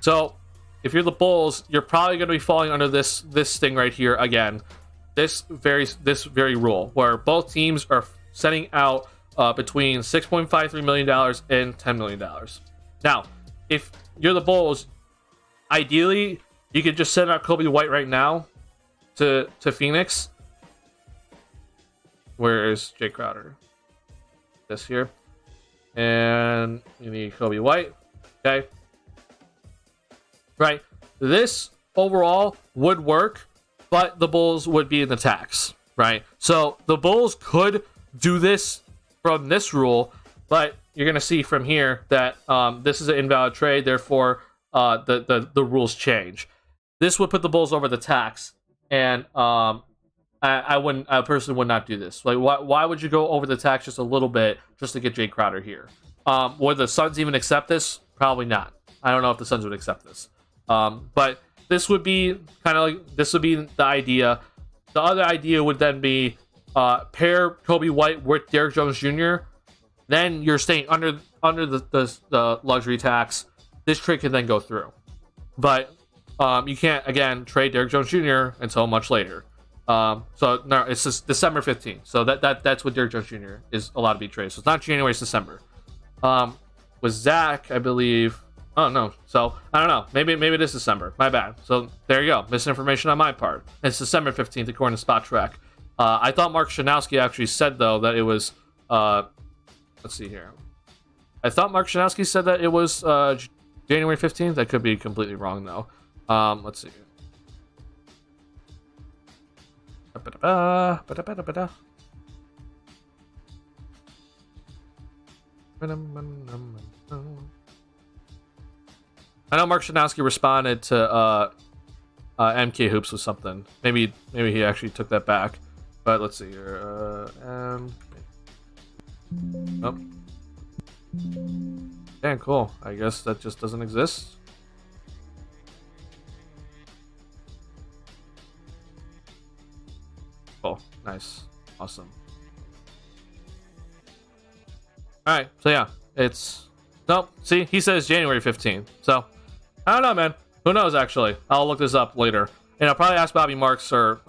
So if you're the Bulls, you're probably going to be falling under this thing right here again. This very rule where both teams are setting out between $6.53 million and $10 million. Now, if you're the Bulls, ideally you could just send out Kobe White right now to Phoenix. Where is Jay Crowder? This here. And you need Kobe White. Okay. Right. This overall would work, but the Bulls would be in the tax. Right. So the Bulls could do this from this rule, but you're going to see from here that this is an invalid trade. Therefore, the rules change. This would put the Bulls over the tax, and I personally would not do this. Like, why would you go over the tax just a little bit just to get Jay Crowder here? Would the Suns even accept this? Probably not. I don't know if the Suns would accept this. But this would be kind of like, this would be the idea. The other idea would then be pair Kobe White with Derrick Jones Jr. Then you're staying under the luxury tax. This trade can then go through, but you can't again trade Derrick Jones Jr. until much later. So no, it's just December 15th. So that's what Derrick Jones Jr. is allowed to be traded. So it's not January, it's December. With Zach, I believe. Oh no. So I don't know. Maybe it is December. My bad. So there you go. Misinformation on my part. It's December 15th according to Spot Track. I thought Mark Shanowski actually said though that it was. Let's see here. I thought Mark Shanowski said that it was January 15th. That could be completely wrong though. Let's see. I know Mark Shanowski responded to MK Hoops with something. Maybe he actually took that back. But let's see here. Oh. Damn, cool. I guess that just doesn't exist. Oh, nice. Awesome. Alright, so yeah, it's... Nope, see, he says January 15th. So, I don't know, man. Who knows, actually? I'll look this up later. And I'll probably ask Bobby Marks or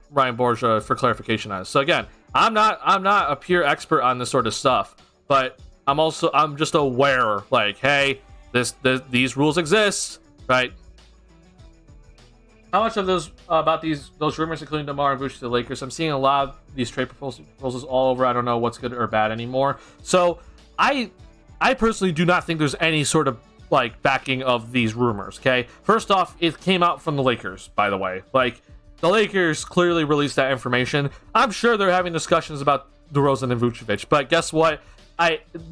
Ryan Borgia for clarification on it. So again, I'm not a pure expert on this sort of stuff, but I'm just aware, like, hey, these rules exist, right? How much of those rumors, including DeMar and Vooch to the Lakers? I'm seeing a lot of these trade proposals all over. I don't know what's good or bad anymore. So I personally do not think there's any sort of like backing of these rumors. Okay, first off, it came out from the Lakers, by the way. Like, the Lakers clearly released that information. I'm sure they're having discussions about DeRozan and Vucevic, but guess what?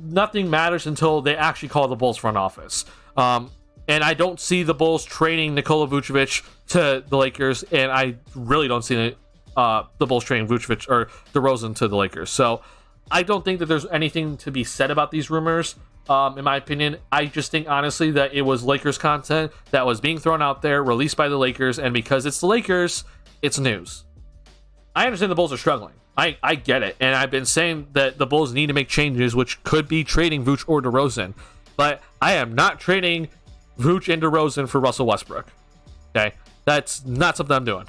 Nothing matters until they actually call the Bulls front office. And I don't see the Bulls trading Nikola Vucevic to the Lakers, and I really don't see the Bulls trading Vucevic or DeRozan to the Lakers. So I don't think that there's anything to be said about these rumors. In my opinion, I just think honestly that it was Lakers content that was being thrown out there, released by the Lakers, and because it's the Lakers, it's news. I understand the Bulls are struggling. I get it, and I've been saying that the Bulls need to make changes, which could be trading Vooch or DeRozan, but I am not trading Vooch and DeRozan for Russell Westbrook. Okay, that's not something I'm doing.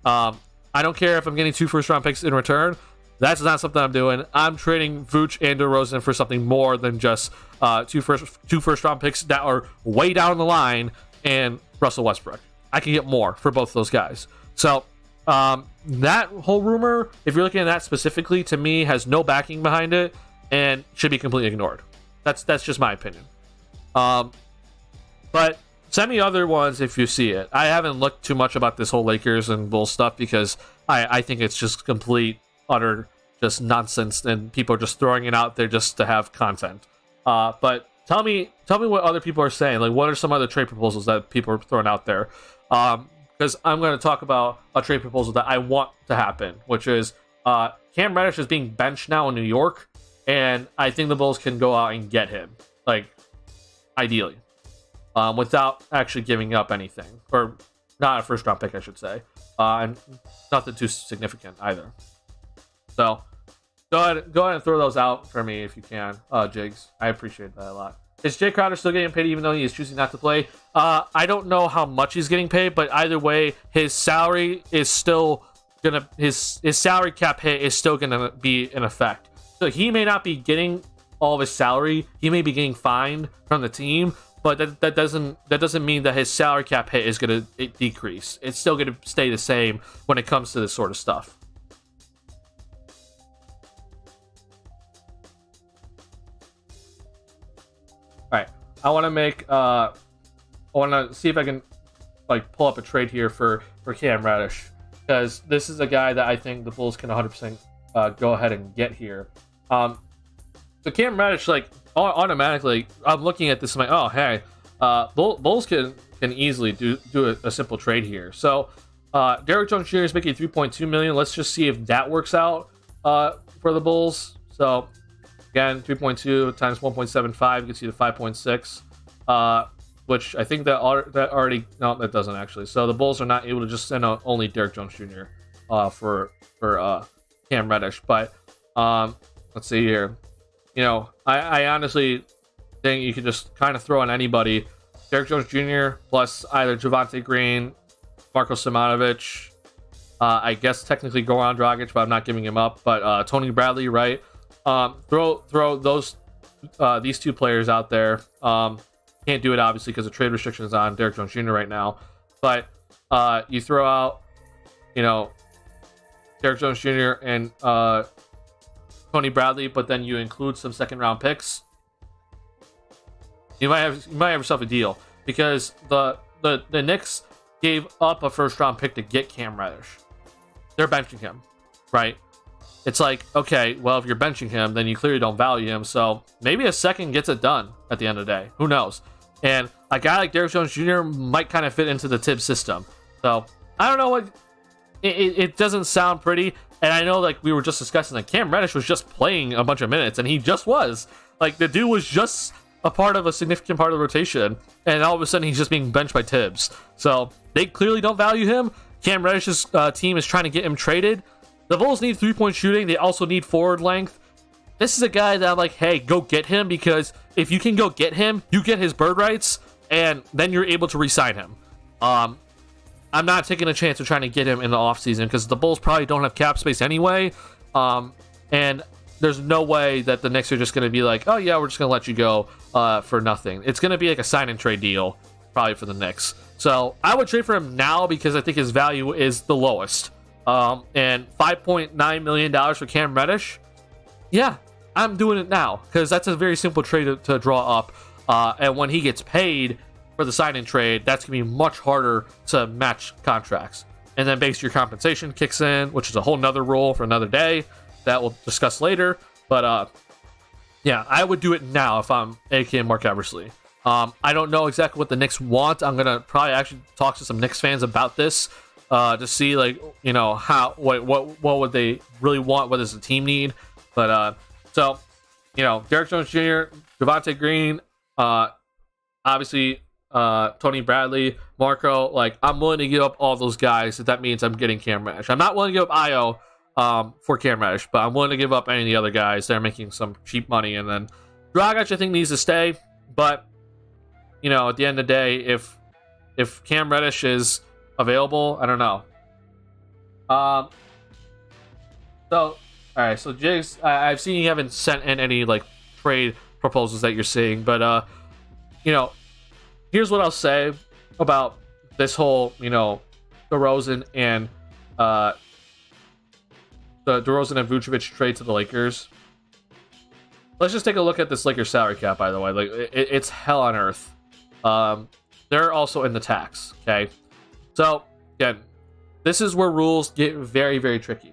I don't care if I'm getting 2 first-round picks in return. That's not something I'm doing. I'm trading Vooch and DeRozan for something more than just two first-round picks that are way down the line and Russell Westbrook. I can get more for both those guys. So that whole rumor, if you're looking at that specifically, to me has no backing behind it and should be completely ignored. That's just my opinion. But send me other ones if you see it. I haven't looked too much about this whole Lakers and Bulls stuff because I think it's just complete, utter, just nonsense, and people are just throwing it out there just to have content. But tell me what other people are saying. Like, what are some other trade proposals that people are throwing out there? Because I'm going to talk about a trade proposal that I want to happen, which is Cam Reddish is being benched now in New York, and I think the Bulls can go out and get him, like, ideally, without actually giving up anything, or not a first round pick, I should say, and nothing too significant either. So go ahead and throw those out for me if you can, Jigs. I appreciate that a lot. Is Jay Crowder still getting paid even though he is choosing not to play? I don't know how much he's getting paid, but either way, his salary is still gonna his salary cap hit is still gonna be in effect. So he may not be getting all of his salary. He may be getting fined from the team, but that doesn't mean that his salary cap hit is gonna decrease. It's still gonna stay the same when it comes to this sort of stuff. Alright, I want to see if I can like pull up a trade here for Cam Reddish, because this is a guy that I think the Bulls can 100% go ahead and get here. So Cam Reddish, like, automatically, I'm looking at this, I'm like, oh, hey, Bulls can easily do a simple trade here. So Derrick Jones Jr. is making $3.2 million. Let's just see if that works out for the Bulls. So again, 3.2 times 1.75 gets you to 5.6, which I think that already... No, that doesn't actually. So the Bulls are not able to just send out only Derrick Jones Jr. For Cam Reddish. But let's see here. You know, I honestly think you could just kind of throw on anybody. Derrick Jones Jr. plus either Javonte Green, Marko Simonovic, I guess technically Goran Dragic, but I'm not giving him up. But Tony Bradley, right? Throw those these two players out there. Can't do it obviously because the trade restrictions on Derrick Jones Jr. right now. But you throw out, you know, Derrick Jones Jr. and Tony Bradley, but then you include some second round picks. You might have yourself a deal, because the Knicks gave up a first round pick to get Cam Reddish. They're benching him, right? It's like, okay, well, if you're benching him, then you clearly don't value him. So maybe a second gets it done at the end of the day. Who knows? And a guy like Derrick Jones Jr. might kind of fit into the Tibbs system. So I don't know what... It doesn't sound pretty. And I know, like, we were just discussing, like, Cam Reddish was just playing a bunch of minutes, and he just was. Like, the dude was just a part of a significant part of the rotation, and all of a sudden he's just being benched by Tibbs. So they clearly don't value him. Cam Reddish's team is trying to get him traded. The Bulls need 3-point shooting. They also need forward length. This is a guy that I'm like, hey, go get him, because if you can go get him, you get his bird rights, and then you're able to re-sign him. I'm not taking a chance of trying to get him in the offseason because the Bulls probably don't have cap space anyway. And there's no way that the Knicks are just going to be like, oh, yeah, we're just going to let you go for nothing. It's going to be like a sign and trade deal probably for the Knicks. So I would trade for him now because I think his value is the lowest. And $5.9 million for Cam Reddish, yeah, I'm doing it now because that's a very simple trade to draw up. And when he gets paid for the sign and trade, that's going to be much harder to match contracts. And then base your compensation kicks in, which is a whole nother rule for another day that we'll discuss later. But yeah, I would do it now if I'm AK and Mark Eversley. I don't know exactly what the Knicks want. I'm gonna probably actually talk to some Knicks fans about this to see, like, you know, how what would they really want? What does the team need? But so, you know, Derrick Jones Jr., Javonte Green, obviously Tony Bradley, Marco. Like, I'm willing to give up all those guys if that means I'm getting Cam Reddish. I'm not willing to give up Io for Cam Reddish, but I'm willing to give up any of the other guys that are making some cheap money. And then Dragic, I think, needs to stay, but you know, at the end of the day, if Cam Reddish is available, I don't know. So, all right. So, Jigs, I've seen you haven't sent in any like trade proposals that you're seeing, but you know, here's what I'll say about this whole, you know, DeRozan and the DeRozan and Vucevic trade to the Lakers. Let's just take a look at this Lakers salary cap. By the way, like it's hell on earth. They're also in the tax. Okay, so again, this is where rules get very, very tricky.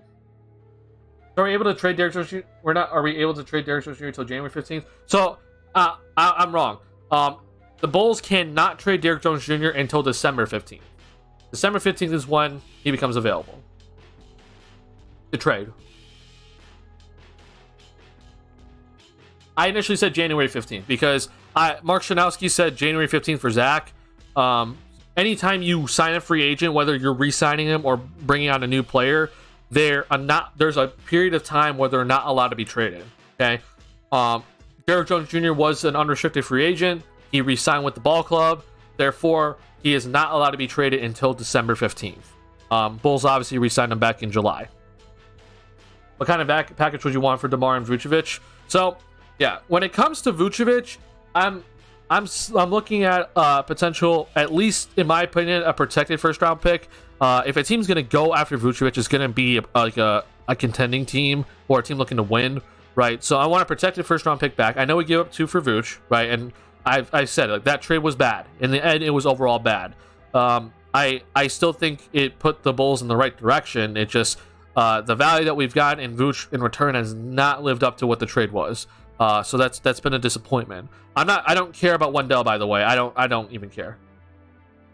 Are we able to trade Derrick Jones Jr.? We're not. Are we able to trade Derrick Jones Jr. until January 15th? So I'm wrong. The Bulls cannot trade Derrick Jones Jr. until December 15th. December 15th is when he becomes available to trade. I initially said January 15th because Mark Shanowski said January 15th for Zach. Anytime you sign a free agent, whether you're re-signing him or bringing on a new player, there's a period of time where they're not allowed to be traded. Okay, Derrick Jones Jr. was an unrestricted free agent. He re-signed with the ball club. Therefore, he is not allowed to be traded until December 15th. Bulls obviously re-signed him back in July. What kind of package would you want for DeMar and Vucevic? So, yeah, when it comes to Vucevic, I'm looking at potential, at least in my opinion, a protected first round pick. If a team's going to go after Vucevic, it's going to be like a contending team or a team looking to win, right? So I want a protected first round pick back. I know we gave up 2 for Vuce, right? And I said, like, that trade was bad. In the end, it was overall bad. I still think it put the Bulls in the right direction. It just the value that we've got in Vuce in return has not lived up to what the trade was. So that's been a disappointment. I don't care about Wendell, by the way. I don't even care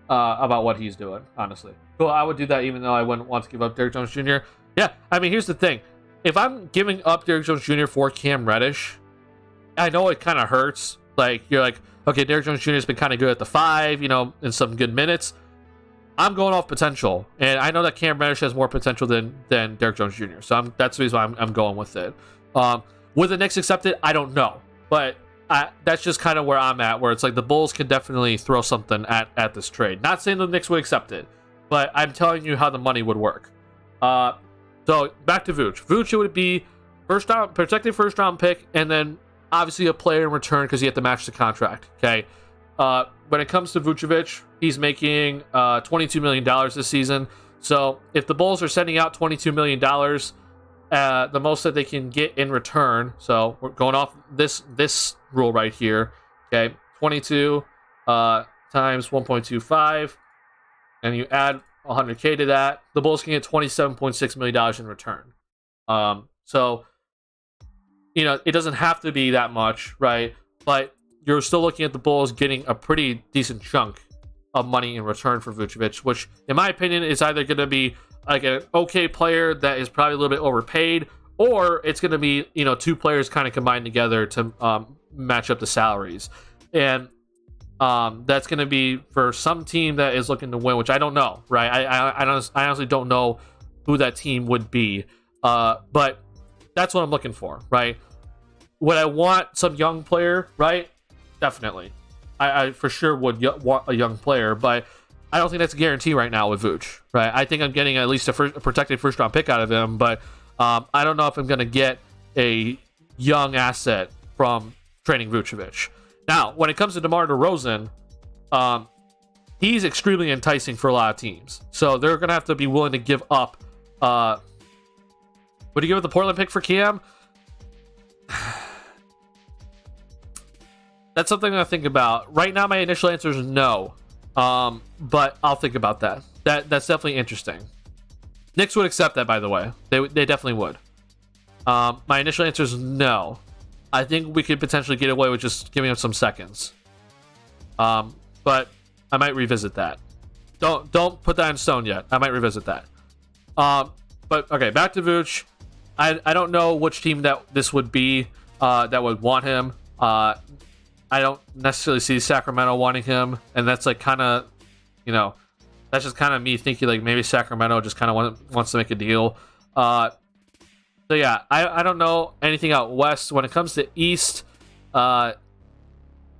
about what he's doing, honestly. Cool, I would do that even though I wouldn't want to give up Derrick Jones Jr. Yeah, I mean, here's the thing. If I'm giving up Derrick Jones Jr. for Cam Reddish, I know it kind of hurts. Like, you're like, okay, Derrick Jones Jr. has been kind of good at the 5, you know, in some good minutes. I'm going off potential, and I know that Cam Reddish has more potential than Derrick Jones Jr. So that's the reason why I'm going with it. Would the Knicks accept it? I don't know, but that's just kind of where I'm at, where it's like the Bulls can definitely throw something at this trade. Not saying the Knicks would accept it, but I'm telling you how the money would work. So back to Vooch. Vooch would be protected first round pick, and then obviously a player in return because you have to match the contract. Okay. When it comes to Vucevic, he's making $22 million this season. So if the Bulls are sending out $22 million, the most that they can get in return, so we're going off this rule right here, okay, 22 times 1.25, and you add 100K to that, the Bulls can get $27.6 million in return. So, you know, it doesn't have to be that much, right? But you're still looking at the Bulls getting a pretty decent chunk of money in return for Vucevic, which, in my opinion, is either going to be like an okay player that is probably a little bit overpaid, or it's going to be, you know, two players kind of combined together to match up the salaries. And that's going to be for some team that is looking to win, which I don't know, right? I honestly don't know who that team would be. But that's what I'm looking for, right? Would I want some young player, right? Definitely. I for sure would want a young player, but I don't think that's a guarantee right now with Vooch, right? I think I'm getting at least a protected first-round pick out of him, but I don't know if I'm going to get a young asset from trading Vucevic. Now, when it comes to DeMar DeRozan, he's extremely enticing for a lot of teams. So they're going to have to be willing to give up. Would you give up the Portland pick for Cam? That's something I think about. Right now, my initial answer is no. But I'll think about that. That's definitely interesting. Knicks would accept that, by the way. They definitely would. My initial answer is no. I think we could potentially get away with just giving him some seconds. But I might revisit that. Don't put that in stone yet. I might revisit that. But okay, back to Vooch. I don't know which team that this would be that would want him. I don't necessarily see Sacramento wanting him, and that's like kind of, you know, that's just kind of me thinking like maybe Sacramento just kind of wants to make a deal. So yeah, I don't know anything out west. When it comes to east,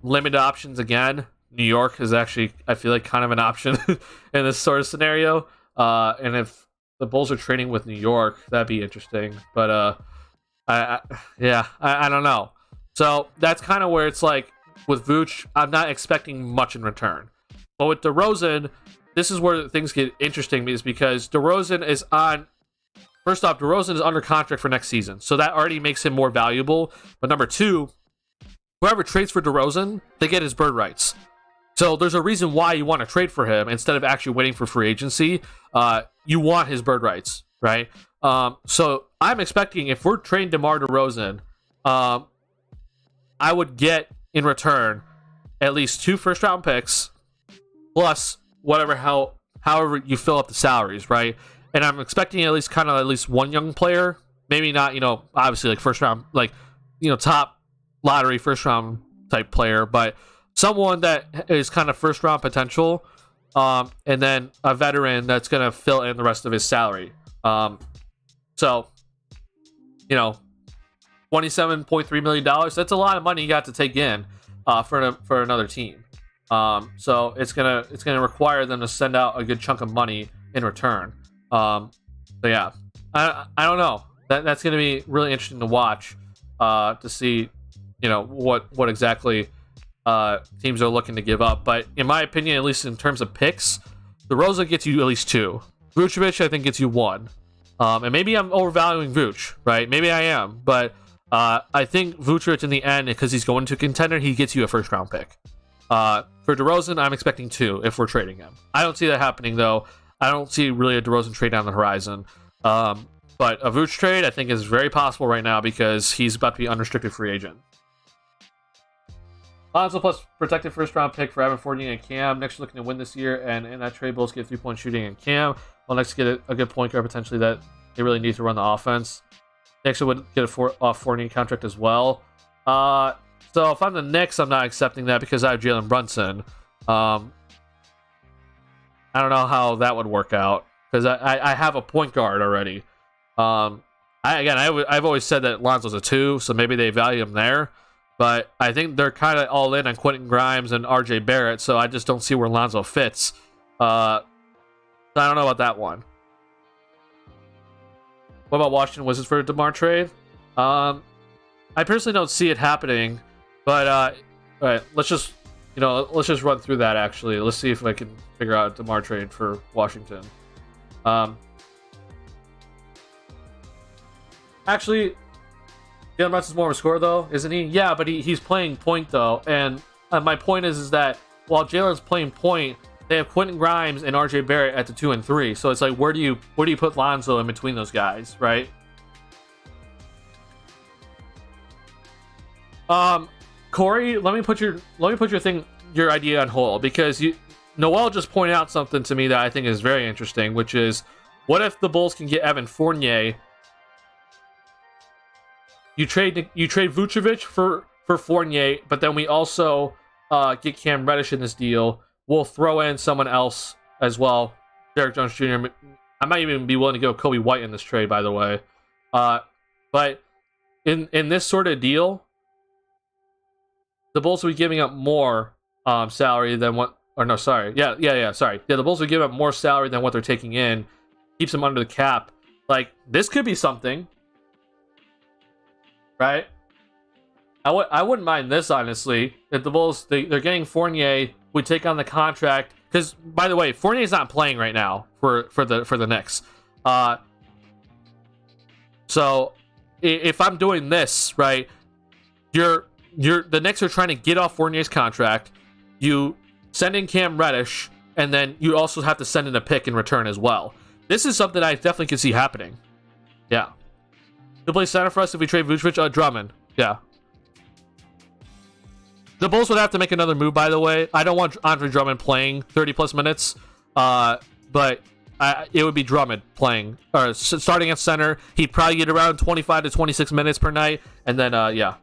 limited options again. New York is actually, I feel like, kind of an option in this sort of scenario. And if the Bulls are trading with New York, that'd be interesting. But I don't know. So that's kind of where it's like with Vooch, I'm not expecting much in return. But with DeRozan, this is where things get interesting, is because DeRozan is on. First off, DeRozan is under contract for next season, so that already makes him more valuable. But number two, whoever trades for DeRozan, they get his bird rights. So there's a reason why you want to trade for him instead of actually waiting for free agency. You want his bird rights, right? So I'm expecting if we're trading DeMar DeRozan, I would get in return at least 2 first-round picks plus however you fill up the salaries, right? And I'm expecting at least one young player, maybe not, you know, obviously like first round, like, you know, top lottery first round type player, but someone that is kind of first round potential, and then a veteran that's going to fill in the rest of his salary. So, you know, $27.3 million, that's a lot of money you got to take in for another team. So it's gonna require them to send out a good chunk of money in return. So yeah, I don't know. That's gonna be really interesting to watch, to see, you know, what exactly teams are looking to give up. But in my opinion, at least in terms of picks, DeRozan gets you at least 2. Vucevic, I think, gets you 1. And maybe I'm overvaluing Vooch, right? Maybe I am, but I think Vucevic in the end, because he's going to a contender, he gets you a first round pick. For DeRozan, I'm expecting 2 if we're trading him. I don't see that happening, though. I don't see really a DeRozan trade down the horizon. But a Vooch trade, I think, is very possible right now because he's about to be unrestricted free agent. Lonzo plus protected first-round pick for Evan Fournier and Cam. Next, looking to win this year, and in that trade, Bulls get 3-point shooting and Cam. Well, next, get a good point guard potentially that they really need to run the offense. Next, would get a Fournier contract as well. So if I'm the Knicks, I'm not accepting that because I have Jalen Brunson. I don't know how that would work out because I have a point guard already. I've always said that Lonzo's a 2, so maybe they value him there. But I think they're kind of all in on Quentin Grimes and RJ Barrett, so I just don't see where Lonzo fits. So I don't know about that one. What about Washington Wizards for a DeMar trade? I personally don't see it happening, but all right, let's just run through that. Actually, let's see if I can figure out a DeMar trade for Washington. Actually, Jalen Brunson's more of a scorer, though, isn't he? Yeah, but he's playing point, though. And my point is that while Jalen's playing point, they have Quentin Grimes and RJ Barrett at the 2 and 3. So it's like, where do you put Lonzo in between those guys, right? Corey, let me put your idea on hold, because Noel just pointed out something to me that I think is very interesting, which is What if the Bulls can get Evan Fournier? You trade Vucevic for Fournier, but then we also get Cam Reddish in this deal. We'll throw in someone else as well. Derek Jones Jr. I might even be willing to go Kobe White in this trade, by the way. But in this sort of deal, the Bulls will be giving up more salary than what... Or no, sorry. Sorry. Yeah, the Bulls will give up more salary than what they're taking in. Keeps them under the cap. Like, this could be something. Right? I wouldn't mind this, honestly. If the Bulls, they're getting Fournier, we take on the contract. Because, by the way, Fournier's not playing right now for the Knicks. So, if I'm doing this, right, the Knicks are trying to get off Fournier's contract. You send in Cam Reddish, and then you also have to send in a pick in return as well. This is something I definitely can see happening. Yeah. He'll play center for us if we trade Vucevic. Drummond. Yeah. The Bulls would have to make another move, by the way. I don't want Andre Drummond playing 30-plus minutes. But it would be Drummond playing. Or starting at center. He'd probably get around 25 to 26 minutes per night. And then, yeah.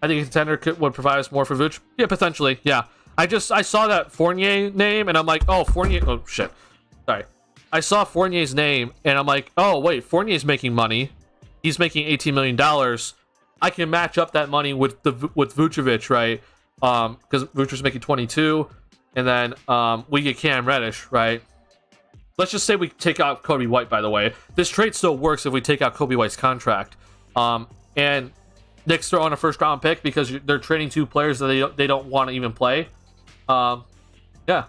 I think a contender would provide us more for Vuce. Yeah, potentially. Yeah. I saw that Fournier name, and I'm like, oh, Fournier. Oh, shit. Sorry. I saw Fournier's name, and I'm like, oh, wait, Fournier's making money. He's making $18 million. I can match up that money with Vucevic, right? Because Vucevic's making 22, and then we get Cam Reddish, right? Let's just say we take out Kobe White, by the way. This trade still works if we take out Kobe White's contract. And Knicks throw on a first-round pick because they're trading two players that they don't want to even play. Yeah.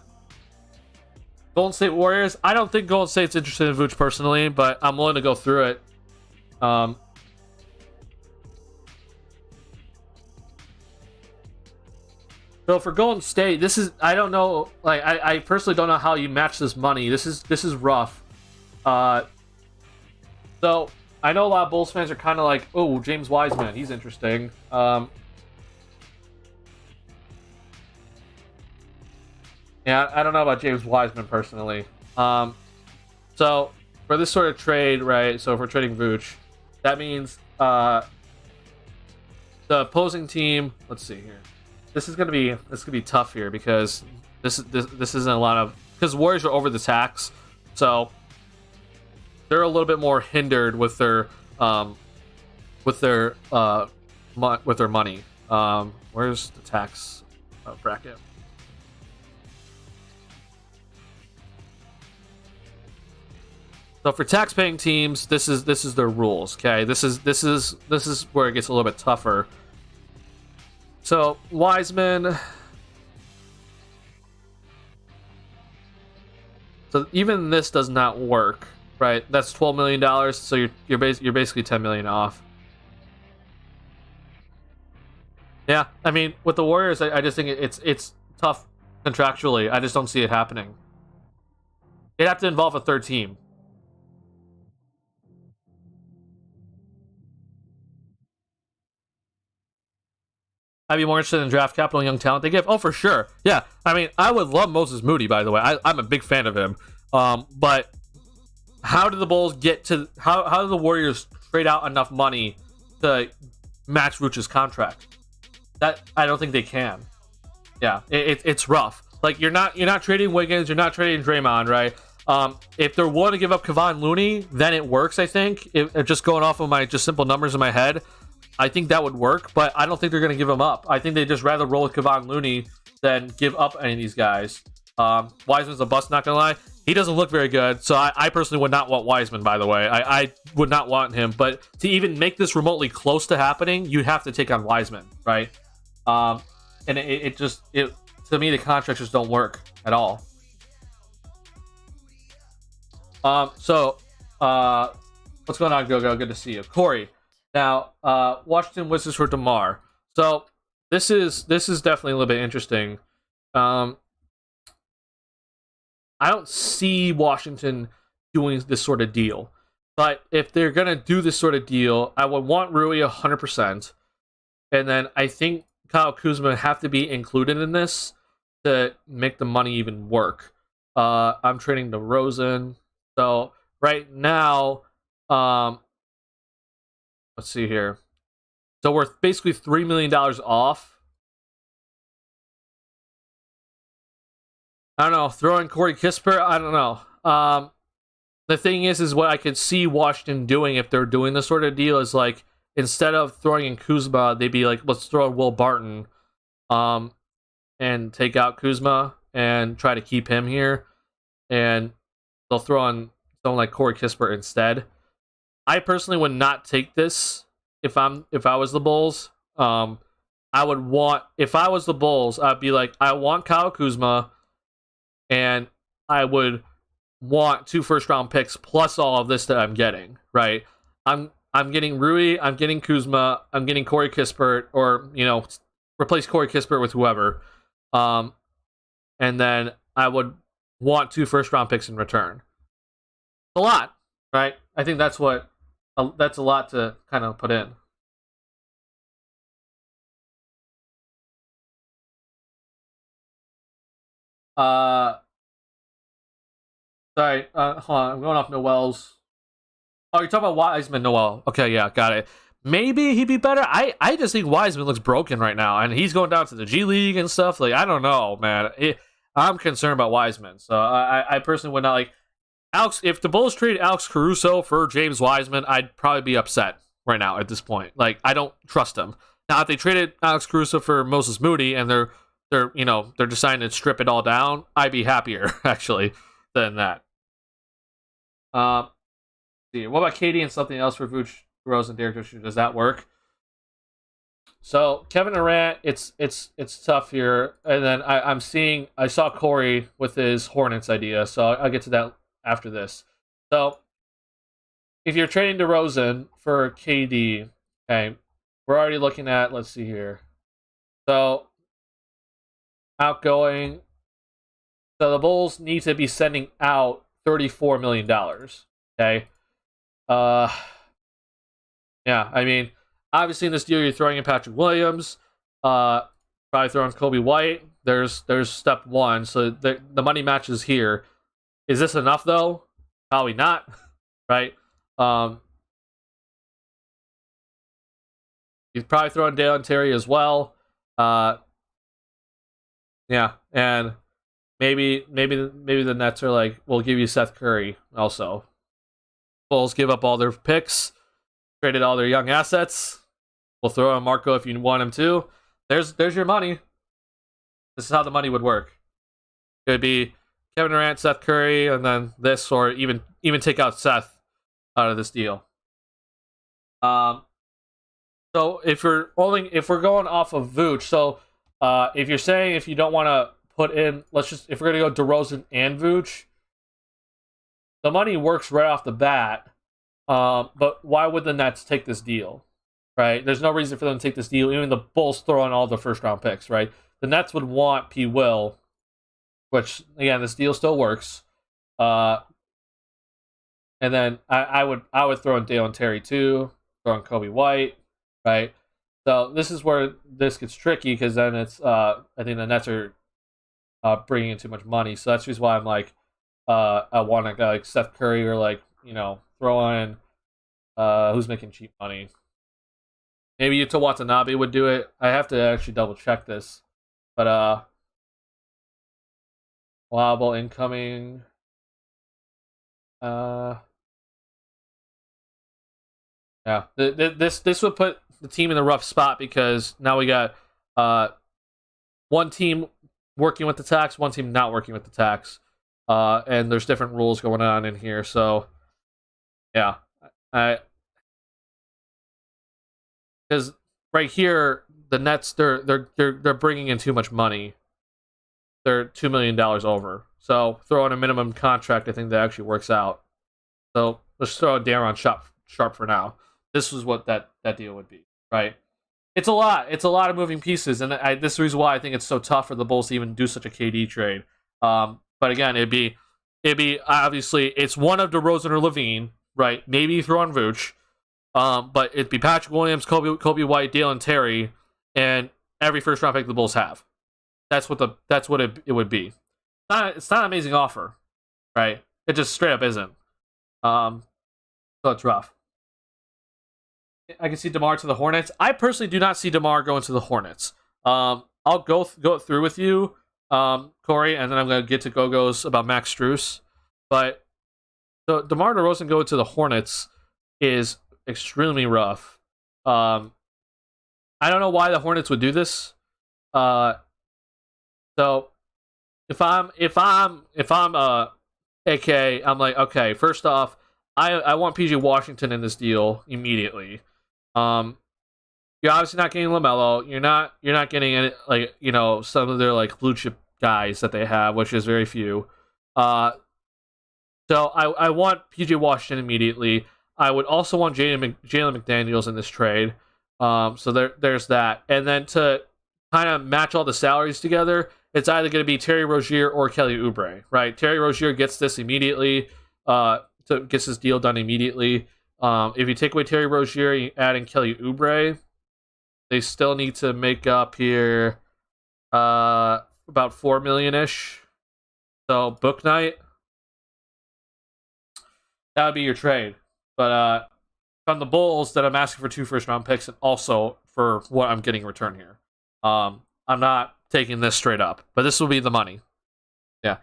Golden State Warriors. I don't think Golden State's interested in Vooch personally, but I'm willing to go through it. So for Golden State, this is, I don't know, like I personally don't know how you match this money. This is rough. So I know a lot of Bulls fans are kind of like, oh, James Wiseman, he's interesting. Yeah, I don't know about James Wiseman personally. So for this sort of trade, right? So if we're trading Vooch, that means the opposing team. Let's see here. This is gonna be tough here because this isn't a lot of, because Warriors are over the tax, so they're a little bit more hindered with their money. Where's the tax bracket? So for tax-paying teams, this is their rules. Okay, this is where it gets a little bit tougher. So Wiseman. So even this does not work, right? That's $12 million. So you're basically $10 million off. Yeah, I mean, with the Warriors, I just think it's tough contractually. I just don't see it happening. It'd have to involve a third team. I'd be more interested in draft capital and young talent they give. Oh, for sure. Yeah. I mean, I would love Moses Moody, by the way. I'm a big fan of him. But how do the Bulls get to... How do the Warriors trade out enough money to match Vooch's contract? That I don't think they can. Yeah. It's rough. Like, you're not trading Wiggins. You're not trading Draymond, right? If they're willing to give up Kevon Looney, then it works, I think. If just going off of my just simple numbers in my head, I think that would work, but I don't think they're going to give him up. I think they'd just rather roll with Kevon Looney than give up any of these guys. Wiseman's a bust, not going to lie. He doesn't look very good, so I personally would not want Wiseman, by the way. I would not want him, but to even make this remotely close to happening, you'd have to take on Wiseman, right? And it to me, the contracts just don't work at all. What's going on, Go-Go? Good to see you. Corey. Now, Washington Wizards for DeMar. So this is definitely a little bit interesting. I don't see Washington doing this sort of deal, but if they're gonna do this sort of deal, I would want Rui 100%, and then I think Kyle Kuzma would have to be included in this to make the money even work. I'm trading DeRozan. So right now, let's see here. So we're basically $3 million off. I don't know. Throwing Corey Kispert, I don't know. The thing is what I could see Washington doing if they're doing this sort of deal is like, instead of throwing in Kuzma, they'd be like, let's throw in Will Barton, and take out Kuzma and try to keep him here, and they'll throw on someone like Corey Kispert instead. I personally would not take this if I was the Bulls. I would want, if I was the Bulls, I'd be like, I want Kyle Kuzma, and I would want 2 first-round picks plus all of this that I'm getting, right? I'm getting Rui, I'm getting Kuzma, I'm getting Corey Kispert, or, you know, replace Corey Kispert with whoever. And then I would want 2 first-round picks in return. A lot, right? I think that's a lot to kind of put in. Sorry, hold on, I'm going off Noel's. Oh, you're talking about Wiseman, Noel. Okay, yeah, got it. Maybe he'd be better. I just think Wiseman looks broken right now, and he's going down to the G League and stuff. Like, I don't know, man. I'm concerned about Wiseman, so I personally would not like Alex. If the Bulls trade Alex Caruso for James Wiseman, I'd probably be upset right now at this point. Like, I don't trust him. Now, if they traded Alex Caruso for Moses Moody and they're deciding to strip it all down, I'd be happier actually than that. See, what about KD and something else for Vooch, Rose, and Derek Fisher? Does that work? So Kevin Durant, it's tough here, and then I saw Corey with his Hornets idea, so I'll get to that after this. So if you're trading DeRozan for KD, okay, we're already looking at, let's see here. So outgoing, so the Bulls need to be sending out $34 million. Okay. Yeah, I mean, obviously in this deal you're throwing in Patrick Williams, probably throwing Kobe White. There's step one, so the money matches here. Is this enough though? Probably not, right? You're probably throwing Dalen Terry as well. Yeah, and maybe the Nets are like, we'll give you Seth Curry also. Bulls give up all their picks, traded all their young assets. We'll throw in Marco if you want him to. There's your money. This is how the money would work. It would be Kevin Durant, Seth Curry, and then this, or even take out Seth out of this deal. So if we're going off of Vooch, so if you're saying if you don't want to put in, if we're gonna go DeRozan and Vooch, the money works right off the bat. But why would the Nets take this deal? Right? There's no reason for them to take this deal. Even the Bulls throw in all the first round picks, right? The Nets would want P. Will, which again, this deal still works. And then I would throw in Dalen Terry too, throw in Kobe White, right? So this is where this gets tricky, because then it's I think the Nets are bringing in too much money. So that's just why I'm like, I want to go like Seth Curry, or like, throw in who's making cheap money. Maybe Yuta Watanabe would do it. I have to actually double check this, but allowable incoming. Yeah, this would put the team in a rough spot, because now we got one team working with the tax, one team not working with the tax, and there's different rules going on in here. So yeah, because right here the Nets, they're bringing in too much money. They're $2 million over. So throw in a minimum contract, I think that actually works out. So let's throw Daron Sharp for now. This was what that deal would be, right? It's a lot. It's a lot of moving pieces, and this is the reason why I think it's so tough for the Bulls to even do such a KD trade. But again, it'd be obviously it's one of DeRozan or Levine, right? Maybe you throw on Vooch, but it'd be Patrick Williams, Kobe White, Dalen Terry, and every first round pick the Bulls have. That's what it would be. It's not an amazing offer, right? It just straight up isn't. So it's rough. I can see DeMar to the Hornets. I personally do not see DeMar going to the Hornets. I'll go through with you, Corey, and then I'm going to get to Go-Go's about Max Strus. But so DeMar DeRozan going to the Hornets is extremely rough. I don't know why the Hornets would do this. So if I'm AK, I'm like, okay, first off, I want PJ Washington in this deal immediately. You're obviously not getting LaMelo. You're not getting any, like, you know, some of their like blue chip guys that they have, which is very few. So I want PJ Washington immediately. I would also want Jalen McDaniels in this trade. So there's that. And then to kind of match all the salaries together, it's either going to be Terry Rozier or Kelly Oubre, right? Terry Rozier gets this immediately. Gets his deal done immediately. If you take away Terry Rozier, you add in Kelly Oubre, they still need to make up here about $4 million-ish. So book night, that would be your trade. But from the Bulls, that I'm asking for 2 first-round picks and also for what I'm getting in return here. I'm not taking this straight up, but this will be the money. Yeah.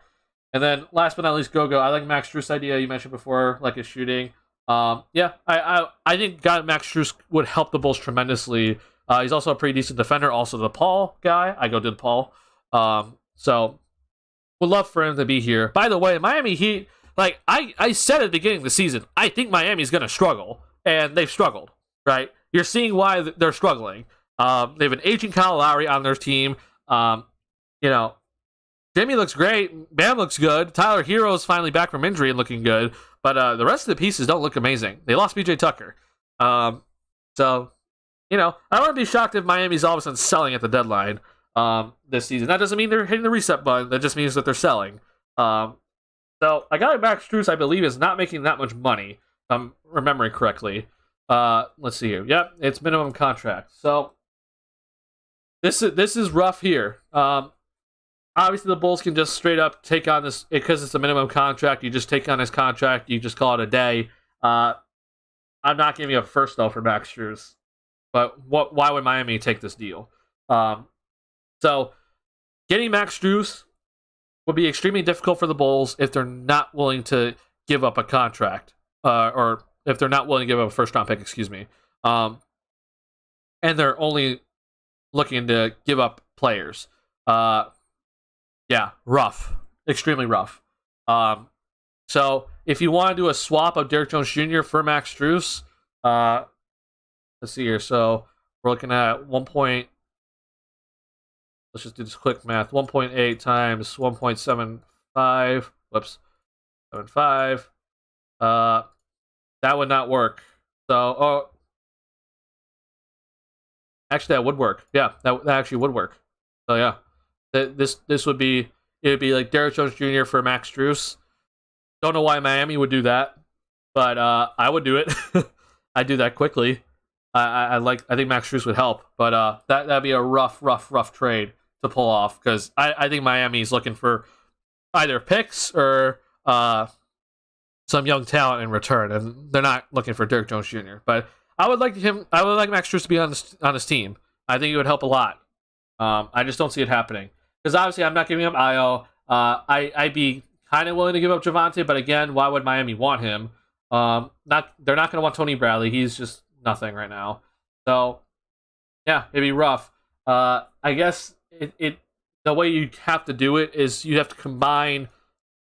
And then last but not least, Go-Go. I like Max Strus' idea you mentioned before, like his shooting. Yeah, I think Max Strus would help the Bulls tremendously. He's also a pretty decent defender. Also the Paul guy. I go to the Paul. So would love for him to be here. By the way, Miami Heat, like I said at the beginning of the season, I think Miami's going to struggle, and they've struggled, right? You're seeing why they're struggling. They have an aging Kyle Lowry on their team. You know, Jimmy looks great. Bam looks good. Tyler Hero's finally back from injury and looking good. But the rest of the pieces don't look amazing. They lost PJ Tucker. So, you know, I wouldn't be shocked if Miami's all of a sudden selling at the deadline this season. That doesn't mean they're hitting the reset button. That just means that they're selling. So a guy like Max Strus, I believe, is not making that much money, if I'm remembering correctly. Let's see here. Yep, it's minimum contract. So this is rough here. Obviously, the Bulls can just straight up take on this because it's a minimum contract. You just take on his contract. You just call it a day. I'm not giving you a first though for Max Strus, but why would Miami take this deal? So getting Max Strus would be extremely difficult for the Bulls if they're not willing to give up a contract, or if they're not willing to give up a first round pick. Excuse me. And they're only looking to give up players. Yeah, rough. Extremely rough. So if you want to do a swap of Derrick Jones Jr. for Max Strus, let's see here. So we're looking at let's just do this quick math. 1.8 times 1.75. Whoops. 75. That would not work. So, actually, that would work. Yeah, that actually would work. So yeah. This would be, it would be like Derrick Jones Jr. for Max Strus. Don't know why Miami would do that, but I would do it. I'd do that quickly. I think Max Strus would help, but that'd be a rough trade to pull off because I think Miami's looking for either picks or some young talent in return, and they're not looking for Derrick Jones Jr. But I would like Max Strus to be on this team. I think it would help a lot. I just don't see it happening. Because obviously I'm not giving up Io. I'd be kind of willing to give up Javonte, but again, why would Miami want him? They're not going to want Tony Bradley. He's just nothing right now. So yeah, it'd be rough. I guess the way you have to do it is you have to combine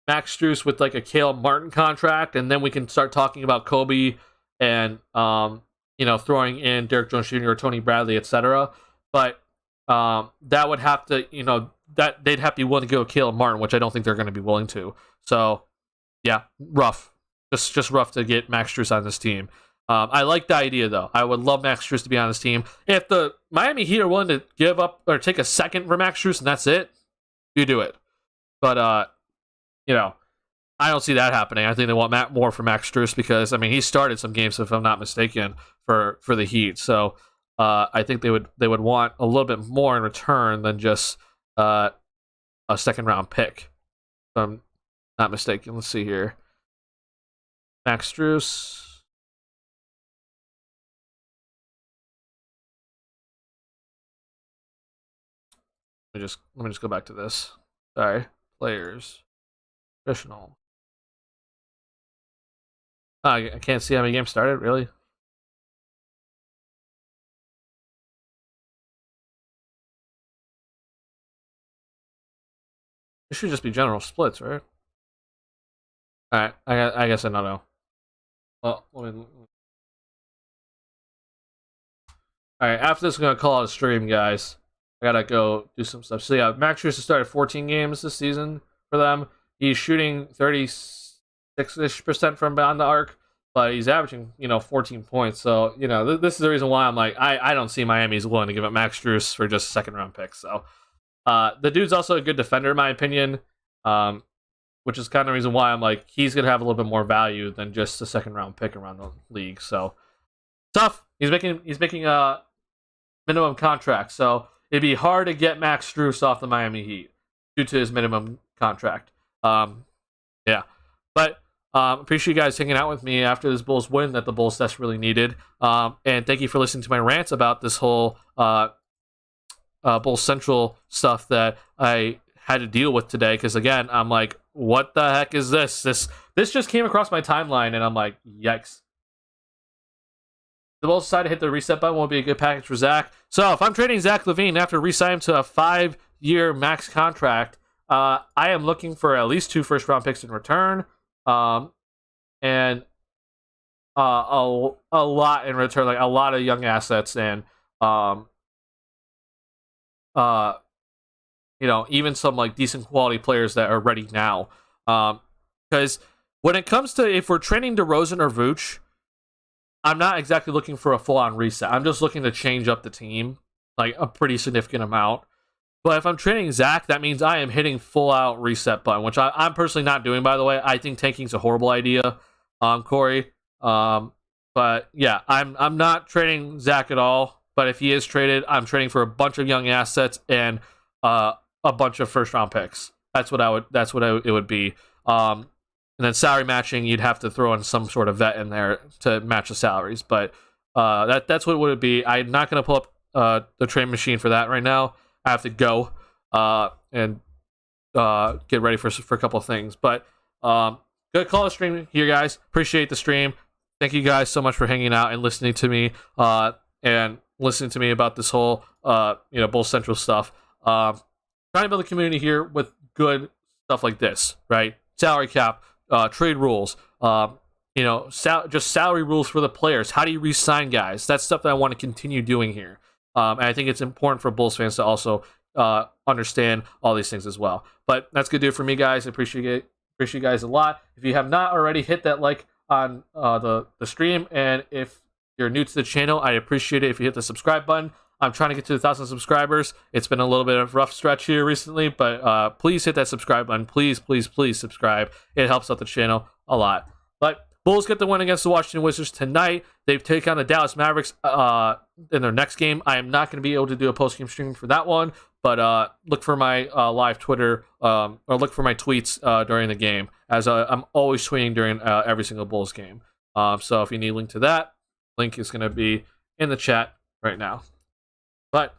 Max Strus with like a Caleb Martin contract, and then we can start talking about Kobe and throwing in Derrick Jones Jr. or Tony Bradley, etc. But that would have to, that they'd have to be willing to go with Caleb Martin, which I don't think they're going to be willing to. So, yeah, rough. Just rough to get Max Strus on this team. I like the idea, though. I would love Max Strus to be on this team. If the Miami Heat are willing to give up or take a second for Max Strus and that's it, you do it. But, I don't see that happening. I think they want more for Max Strus because, he started some games, if I'm not mistaken, for the Heat. So, I think they would want a little bit more in return than just a second round pick. I'm not mistaken. Let's see here. Max Strus. Let me just go back to this. Sorry. Players. Professional. Oh, I can't see how many games started, really? It should just be general splits, right? Alright, I guess I don't know. Well, Alright, after this, I'm going to call it a stream, guys. I gotta go do some stuff. So yeah, Max Strus has started 14 games this season for them. He's shooting 36-ish% from beyond the arc, but he's averaging, 14 points. So, this is the reason why I'm like, I don't see Miami's willing to give up Max Strus for just a second-round pick. So, the dude's also a good defender, in my opinion, which is kind of the reason why I'm like, he's going to have a little bit more value than just a second-round pick around the league. So, tough. He's making a minimum contract, so it'd be hard to get Max Strus off the Miami Heat due to his minimum contract. Yeah. But appreciate you guys hanging out with me after this Bulls win that the Bulls desperately needed. And thank you for listening to my rants about this whole Bulls Central stuff that I had to deal with today. Because, again, I'm like, what the heck is this? This just came across my timeline, and I'm like, yikes. The Bulls decided to hit the reset button. Won't be a good package for Zach. So if I'm trading Zach LaVine after re-signing him to a 5-year max contract, I am looking for at least 2 first-round picks in return, and a lot in return, like a lot of young assets, and even some like decent quality players that are ready now. Because when it comes to if we're trading DeRozan or Vooch, I'm not exactly looking for a full-on reset. I'm just looking to change up the team, like a pretty significant amount. But if I'm trading Zach, that means I am hitting full-out reset button, which I'm personally not doing, by the way. I think tanking's a horrible idea, Corey. But yeah, I'm not trading Zach at all. But if he is traded, I'm trading for a bunch of young assets and a bunch of first-round picks. That's what it would be. And then salary matching, you'd have to throw in some sort of vet in there to match the salaries. But that's what it would be. I'm not going to pull up the trade machine for that right now. I have to go and get ready for a couple of things. But good call to stream here, guys. Appreciate the stream. Thank you guys so much for hanging out and listening to me about this whole Bulls Central stuff. Trying to build a community here with good stuff like this, right? Salary cap. Trade rules, just salary rules for the players. How do you re-sign guys? That's stuff that I want to continue doing here. And I think it's important for Bulls fans to also understand all these things as well. But that's good to do for me, guys. I appreciate you guys a lot. If you have not already, hit that like on the stream. And if you're new to the channel, I'd appreciate it if you hit the subscribe button. I'm trying to get to 1,000 subscribers. It's been a little bit of a rough stretch here recently, but please hit that subscribe button. Please, please, please subscribe. It helps out the channel a lot. But Bulls get the win against the Washington Wizards tonight. They take on the Dallas Mavericks in their next game. I am not going to be able to do a post-game stream for that one, but look for my live Twitter or look for my tweets during the game, as I'm always tweeting during every single Bulls game. So if you need a link to that, link is going to be in the chat right now. But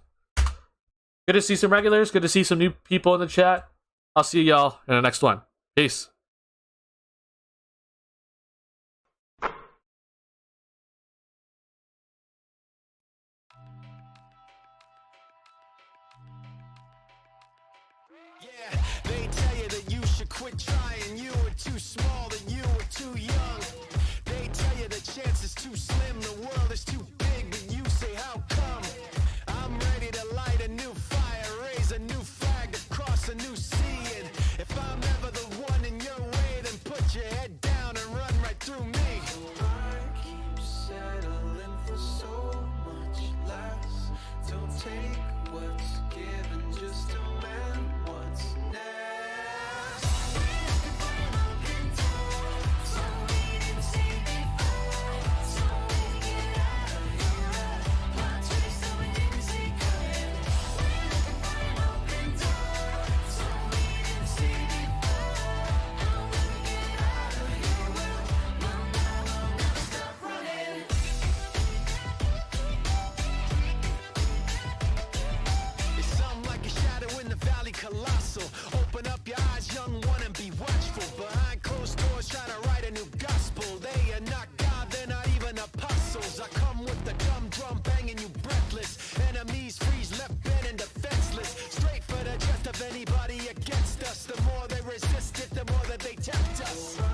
good to see some regulars. Good to see some new people in the chat. I'll see y'all in the next one. Peace. Yeah, they tell you that you should quit trying. You were too small and you were too young. They tell you the chance is too slim, the world is too big, but you say how come? I'm ready to light a new fire, raise a new flag across a new sea. And if I'm ever the one in your us.